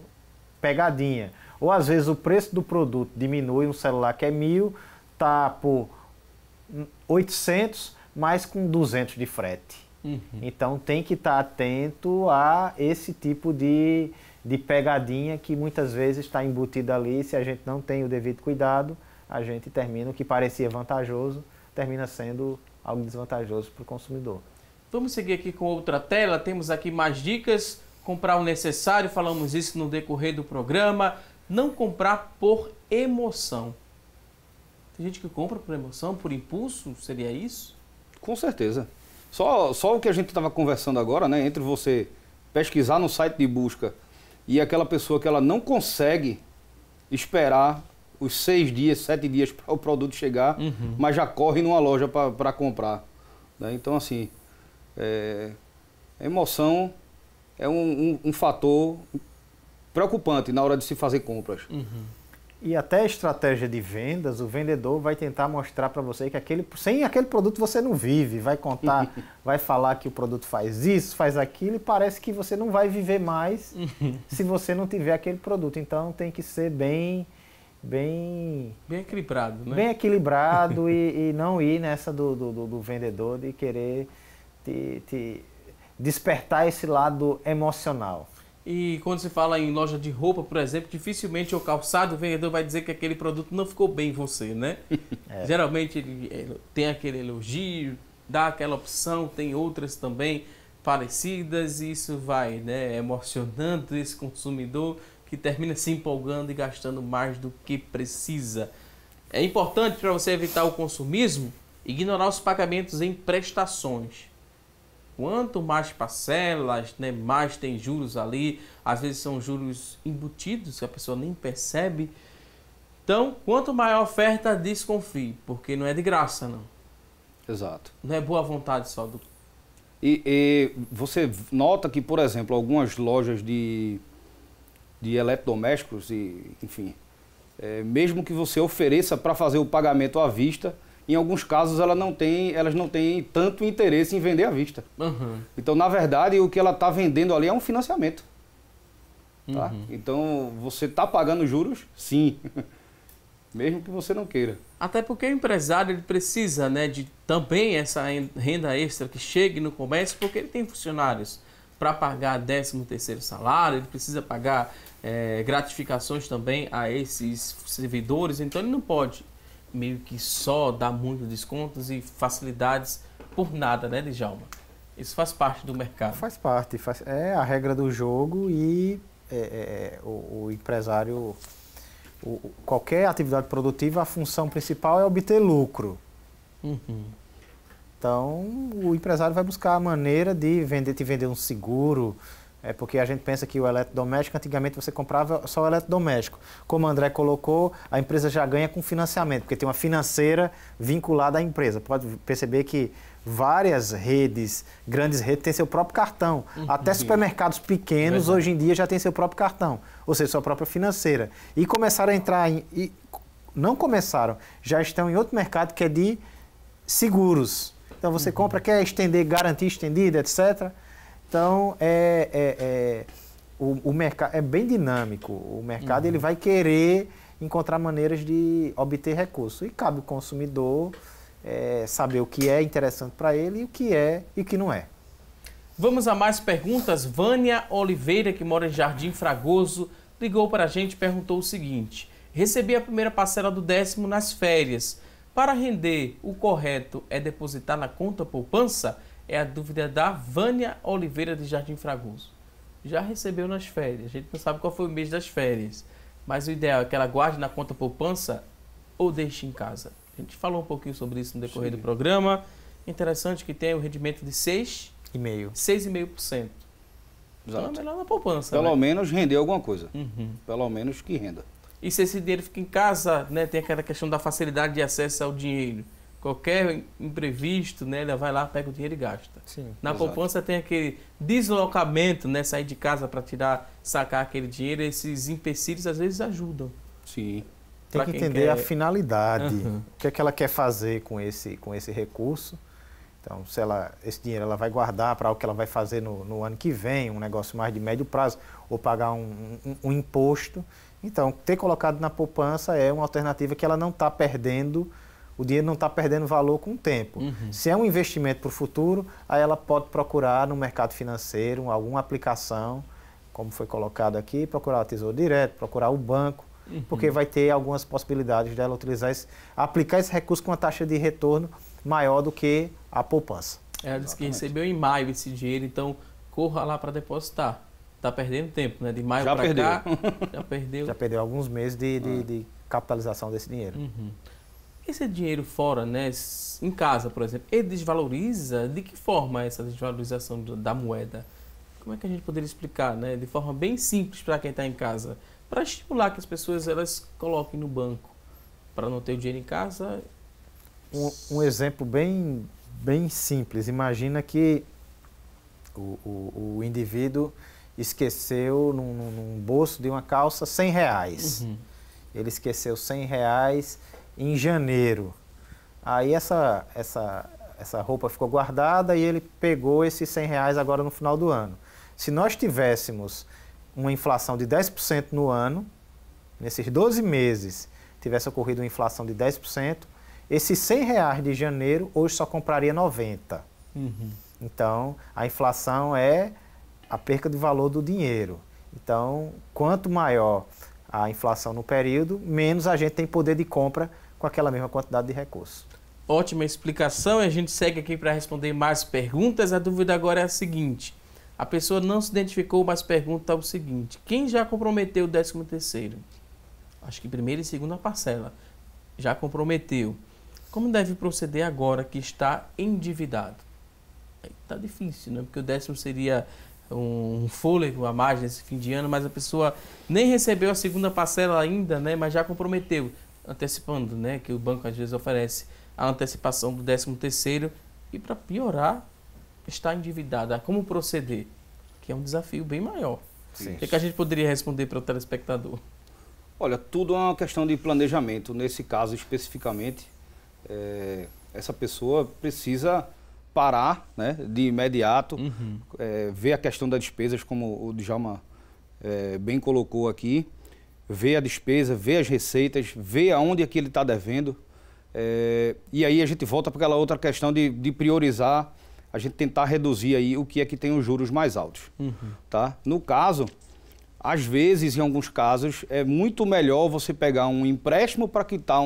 Speaker 8: pegadinha. Ou às vezes o preço do produto diminui, um celular que é 1.000, tá por 800, mas com 200 de frete. Então tem que estar atento a esse tipo de pegadinha que muitas vezes está embutida ali. Se a gente não tem o devido cuidado, a gente termina o que parecia vantajoso, termina sendo algo desvantajoso para o consumidor.
Speaker 1: Vamos seguir aqui com outra tela, temos aqui mais dicas, comprar o necessário, falamos isso no decorrer do programa, não comprar por emoção. Tem gente que compra por emoção, por impulso, seria isso?
Speaker 9: Com certeza. Só o que a gente estava conversando agora, né, entre você pesquisar no site de busca e aquela pessoa que ela não consegue esperar os 6 dias, 7 dias para o produto chegar, mas já corre numa loja para comprar. Né? Então, assim, a emoção é um fator preocupante na hora de se fazer compras.
Speaker 8: E até a estratégia de vendas, o vendedor vai tentar mostrar para você que sem aquele produto você não vive, vai contar, vai falar que o produto faz isso, faz aquilo, e parece que você não vai viver mais se você não tiver aquele produto. Então tem que ser bem
Speaker 1: equilibrado, né?
Speaker 8: Bem equilibrado e não ir nessa do vendedor de querer te despertar esse lado emocional.
Speaker 1: E quando se fala em loja de roupa, por exemplo, dificilmente o calçado, o vendedor vai dizer que aquele produto não ficou bem em você, né? Geralmente ele tem aquele elogio, dá aquela opção, tem outras também parecidas, e isso vai, né, emocionando esse consumidor que termina se empolgando e gastando mais do que precisa. É importante para você evitar o consumismo, ignorar os pagamentos em prestações. Quanto mais parcelas, né, mais tem juros ali, às vezes são juros embutidos que a pessoa nem percebe. Então, quanto maior a oferta, desconfie, porque não é de graça, não.
Speaker 9: Exato.
Speaker 1: Não é boa vontade só do...
Speaker 9: E você nota que, por exemplo, algumas lojas de eletrodomésticos, enfim, mesmo que você ofereça para fazer o pagamento à vista, em alguns casos elas não têm tanto interesse em vender à vista. Então, na verdade, o que ela está vendendo ali é um financiamento. Tá? Então, você está pagando juros? Sim. Mesmo que você não queira.
Speaker 1: Até porque o empresário ele precisa, né, de também essa renda extra que chegue no comércio, porque ele tem funcionários para pagar 13º salário, ele precisa pagar gratificações também a esses servidores, então ele não pode meio que só dar muitos descontos e facilidades por nada, né, Djalma? Isso faz parte do mercado.
Speaker 8: Faz parte, é a regra do jogo e o empresário, qualquer atividade produtiva, a função principal é obter lucro. Então, o empresário vai buscar a maneira de te vender um seguro, porque a gente pensa que o eletrodoméstico, antigamente você comprava só o eletrodoméstico. Como o André colocou, a empresa já ganha com financiamento, porque tem uma financeira vinculada à empresa. Pode perceber que várias redes, grandes redes, têm seu próprio cartão. Até supermercados pequenos, hoje em dia, já têm seu próprio cartão, ou seja, sua própria financeira. E começaram a entrar não começaram, já estão em outro mercado que é de seguros. Então você compra, quer estender, garantia estendida, etc. Então, o mercado é bem dinâmico. O mercado ele vai querer encontrar maneiras de obter recursos. E cabe ao consumidor saber o que é interessante para ele e o que é e o que não é.
Speaker 1: Vamos a mais perguntas. Vânia Oliveira, que mora em Jardim Fragoso, ligou para a gente e perguntou o seguinte: recebi a primeira parcela do 10º nas férias. Para render, o correto é depositar na conta poupança? É a dúvida da Vânia Oliveira de Jardim Fragoso. Já recebeu nas férias, a gente não sabe qual foi o mês das férias, mas o ideal é que ela guarde na conta poupança ou deixe em casa. A gente falou um pouquinho sobre isso no decorrer do programa. Interessante que tem o rendimento de 6,5%. Então é melhor na poupança.
Speaker 9: Pelo menos render alguma coisa. Pelo menos que renda.
Speaker 1: E se esse dinheiro fica em casa, né, tem aquela questão da facilidade de acesso ao dinheiro. Qualquer imprevisto, né, ele vai lá, pega o dinheiro e gasta.
Speaker 8: Sim,
Speaker 1: na poupança tem aquele deslocamento, né, sair de casa para sacar aquele dinheiro. Esses empecilhos às vezes ajudam.
Speaker 9: Sim.
Speaker 8: Tem que entender a finalidade. O que é que ela quer fazer com esse recurso. Então, se esse dinheiro ela vai guardar para o que ela vai fazer no ano que vem, um negócio mais de médio prazo, ou pagar um imposto. Então, ter colocado na poupança é uma alternativa que ela não está perdendo, o dinheiro não está perdendo valor com o tempo. Se é um investimento para o futuro, aí ela pode procurar no mercado financeiro alguma aplicação, como foi colocado aqui, procurar o Tesouro Direto, procurar o banco, porque vai ter algumas possibilidades dela aplicar esse recurso com uma taxa de retorno maior do que a poupança.
Speaker 1: Ela disse que recebeu em maio esse dinheiro, então corra lá para depositar. Está perdendo tempo, né? De maio para cá, já perdeu.
Speaker 8: Já perdeu alguns meses de capitalização desse dinheiro.
Speaker 1: Esse dinheiro fora, né? Em casa, por exemplo, ele desvaloriza? De que forma essa desvalorização da moeda? Como é que a gente poderia explicar, né? De forma bem simples para quem está em casa, para estimular que as pessoas elas coloquem no banco, para não ter o dinheiro em casa.
Speaker 8: Um exemplo bem simples. Imagina que o indivíduo esqueceu num bolso de uma calça R$100. Ele esqueceu R$100 em janeiro. Aí essa roupa ficou guardada e ele pegou esses R$100 agora no final do ano. Se nós tivéssemos uma inflação de 10% no ano, nesses 12 meses tivesse ocorrido uma inflação de 10%, esses R$100 de janeiro hoje só compraria 90. Então, a inflação é a perca de valor do dinheiro. Então, quanto maior a inflação no período, menos a gente tem poder de compra com aquela mesma quantidade de recursos.
Speaker 1: Ótima explicação. A gente segue aqui para responder mais perguntas. A dúvida agora é a seguinte. A pessoa não se identificou, mas pergunta o seguinte. Quem já comprometeu o 13º? Acho que primeira e segunda parcela. Já comprometeu. Como deve proceder agora que está endividado? Está difícil, né? Porque o 10º seria um fôlego a mais nesse fim de ano, mas a pessoa nem recebeu a segunda parcela ainda, né? Mas já comprometeu, antecipando, né? Que o banco às vezes oferece a antecipação do 13º e para piorar, está endividada. Como proceder? Que é um desafio bem maior.
Speaker 9: Sim.
Speaker 1: O que a gente poderia responder para o telespectador?
Speaker 9: Olha, tudo é uma questão de planejamento. Nesse caso especificamente, essa pessoa precisa parar, né, de imediato, ver a questão das despesas, como o Djalma bem colocou aqui, ver a despesa, ver as receitas, ver aonde é que ele está devendo. E aí a gente volta para aquela outra questão de priorizar, a gente tentar reduzir aí o que é que tem os juros mais altos. Tá? No caso, às vezes, em alguns casos, é muito melhor você pegar um empréstimo para quitar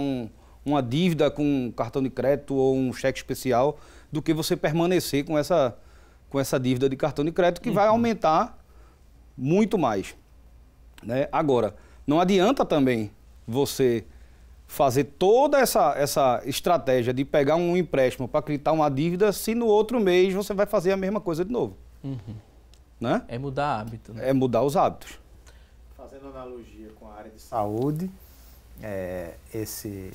Speaker 9: uma dívida com um cartão de crédito ou um cheque especial, do que você permanecer com essa dívida de cartão de crédito, que vai aumentar muito mais. Né? Agora, não adianta também você fazer toda essa estratégia de pegar um empréstimo para quitar uma dívida, se no outro mês você vai fazer a mesma coisa de novo. Né?
Speaker 1: É mudar hábito. Né?
Speaker 9: É mudar os hábitos.
Speaker 8: Fazendo analogia com a área de saúde, esse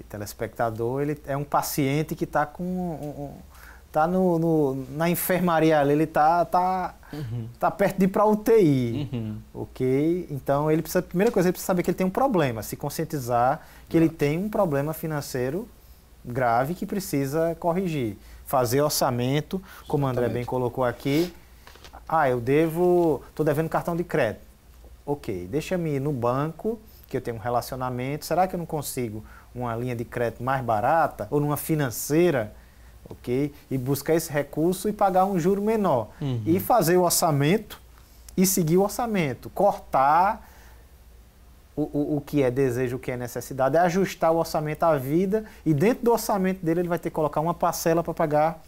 Speaker 8: telespectador, ele é um paciente que está na enfermaria ali, ele tá perto de ir para a UTI, ok? Então, a primeira coisa, ele precisa saber que ele tem um problema, se conscientizar que ele tem um problema financeiro grave que precisa corrigir. Fazer orçamento, como o André bem colocou aqui. Estou devendo cartão de crédito. Ok, deixa-me ir no banco, que eu tenho um relacionamento, será que eu não consigo uma linha de crédito mais barata ou numa financeira, ok? E buscar esse recurso e pagar um juro menor. E fazer o orçamento e seguir o orçamento. Cortar o que é desejo, o que é necessidade, é ajustar o orçamento à vida e dentro do orçamento dele ele vai ter que colocar uma parcela para pagar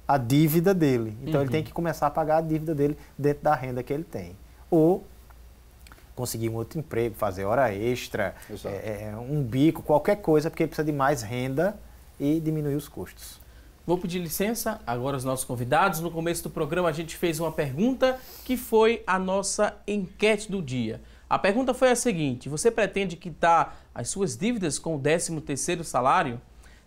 Speaker 8: a dívida dele. Então ele tem que começar a pagar a dívida dele dentro da renda que ele tem. Ou conseguir um outro emprego, fazer hora extra, um bico, qualquer coisa, porque ele precisa de mais renda e diminuir os custos.
Speaker 1: Vou pedir licença agora aos nossos convidados. No começo do programa a gente fez uma pergunta que foi a nossa enquete do dia. A pergunta foi a seguinte: você pretende quitar as suas dívidas com o 13º salário?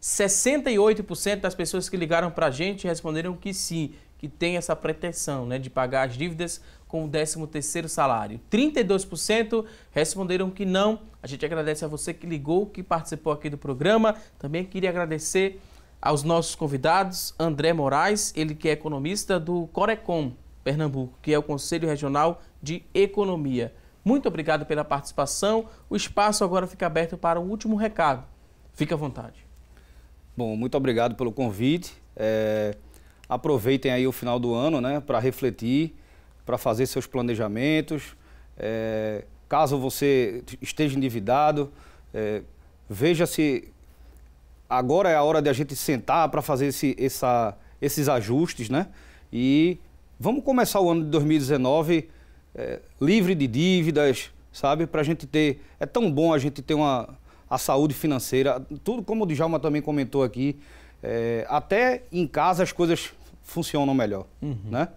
Speaker 1: 68% das pessoas que ligaram para a gente responderam que sim, que tem essa pretensão, né, de pagar as dívidas com o 13º salário. 32% responderam que não. A gente agradece a você que ligou, que participou aqui do programa. Também queria agradecer aos nossos convidados, André Moraes, ele que é economista do Corecon, Pernambuco, que é o Conselho Regional de Economia. Muito obrigado pela participação. O espaço agora fica aberto para o último recado. Fique à vontade.
Speaker 9: Bom, muito obrigado pelo convite. Aproveitem aí o final do ano, né, para refletir, para fazer seus planejamentos. Caso você esteja endividado, veja se agora é a hora de a gente sentar para fazer esses ajustes, né? E vamos começar o ano de 2019 livre de dívidas, sabe? Para a gente ter... É tão bom a gente ter a saúde financeira, tudo como o Djalma também comentou aqui, até em casa as coisas funcionam melhor, né?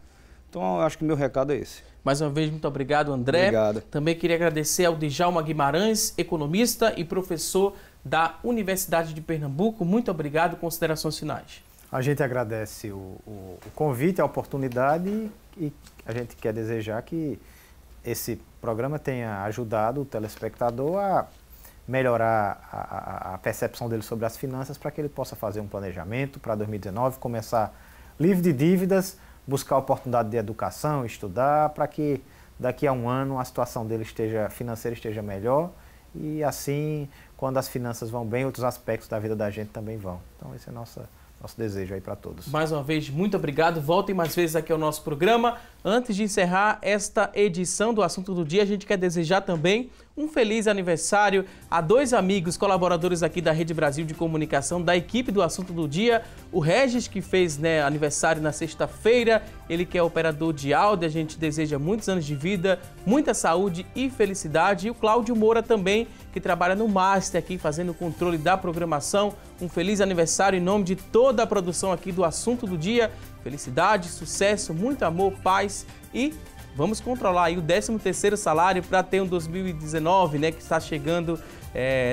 Speaker 9: Então, eu acho que o meu recado é esse.
Speaker 1: Mais uma vez, muito obrigado, André.
Speaker 9: Obrigado.
Speaker 1: Também queria agradecer ao Djalma Guimarães, economista e professor da Universidade de Pernambuco. Muito obrigado. Considerações finais.
Speaker 8: A gente agradece o convite, a oportunidade e a gente quer desejar que esse programa tenha ajudado o telespectador a melhorar a percepção dele sobre as finanças para que ele possa fazer um planejamento para 2019, começar livre de dívidas, buscar oportunidade de educação, estudar, para que daqui a um ano a situação dele financeira esteja melhor e assim, quando as finanças vão bem, outros aspectos da vida da gente também vão. Então esse é nosso desejo aí para todos.
Speaker 1: Mais uma vez, muito obrigado. Voltem mais vezes aqui ao nosso programa. Antes de encerrar esta edição do Assunto do Dia, a gente quer desejar também um feliz aniversário a dois amigos colaboradores aqui da Rede Brasil de Comunicação, da equipe do Assunto do Dia. O Regis, que fez aniversário na sexta-feira, ele que é operador de áudio, a gente deseja muitos anos de vida, muita saúde e felicidade. E o Cláudio Moura também, que trabalha no Master aqui, fazendo o controle da programação. Um feliz aniversário em nome de toda a produção aqui do Assunto do Dia. Felicidade, sucesso, muito amor, paz e vamos controlar aí o 13º salário para ter um 2019, né, que está chegando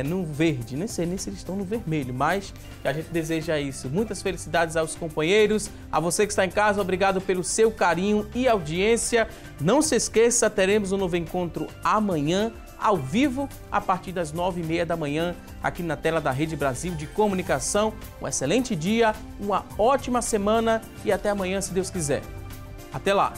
Speaker 1: no verde. Nem sei nem se eles estão no vermelho, mas a gente deseja isso. Muitas felicidades aos companheiros, a você que está em casa, obrigado pelo seu carinho e audiência. Não se esqueça, teremos um novo encontro amanhã, ao vivo, a partir das 9h30 da manhã, aqui na tela da Rede Brasil de Comunicação. Um excelente dia, uma ótima semana e até amanhã, se Deus quiser. Até lá!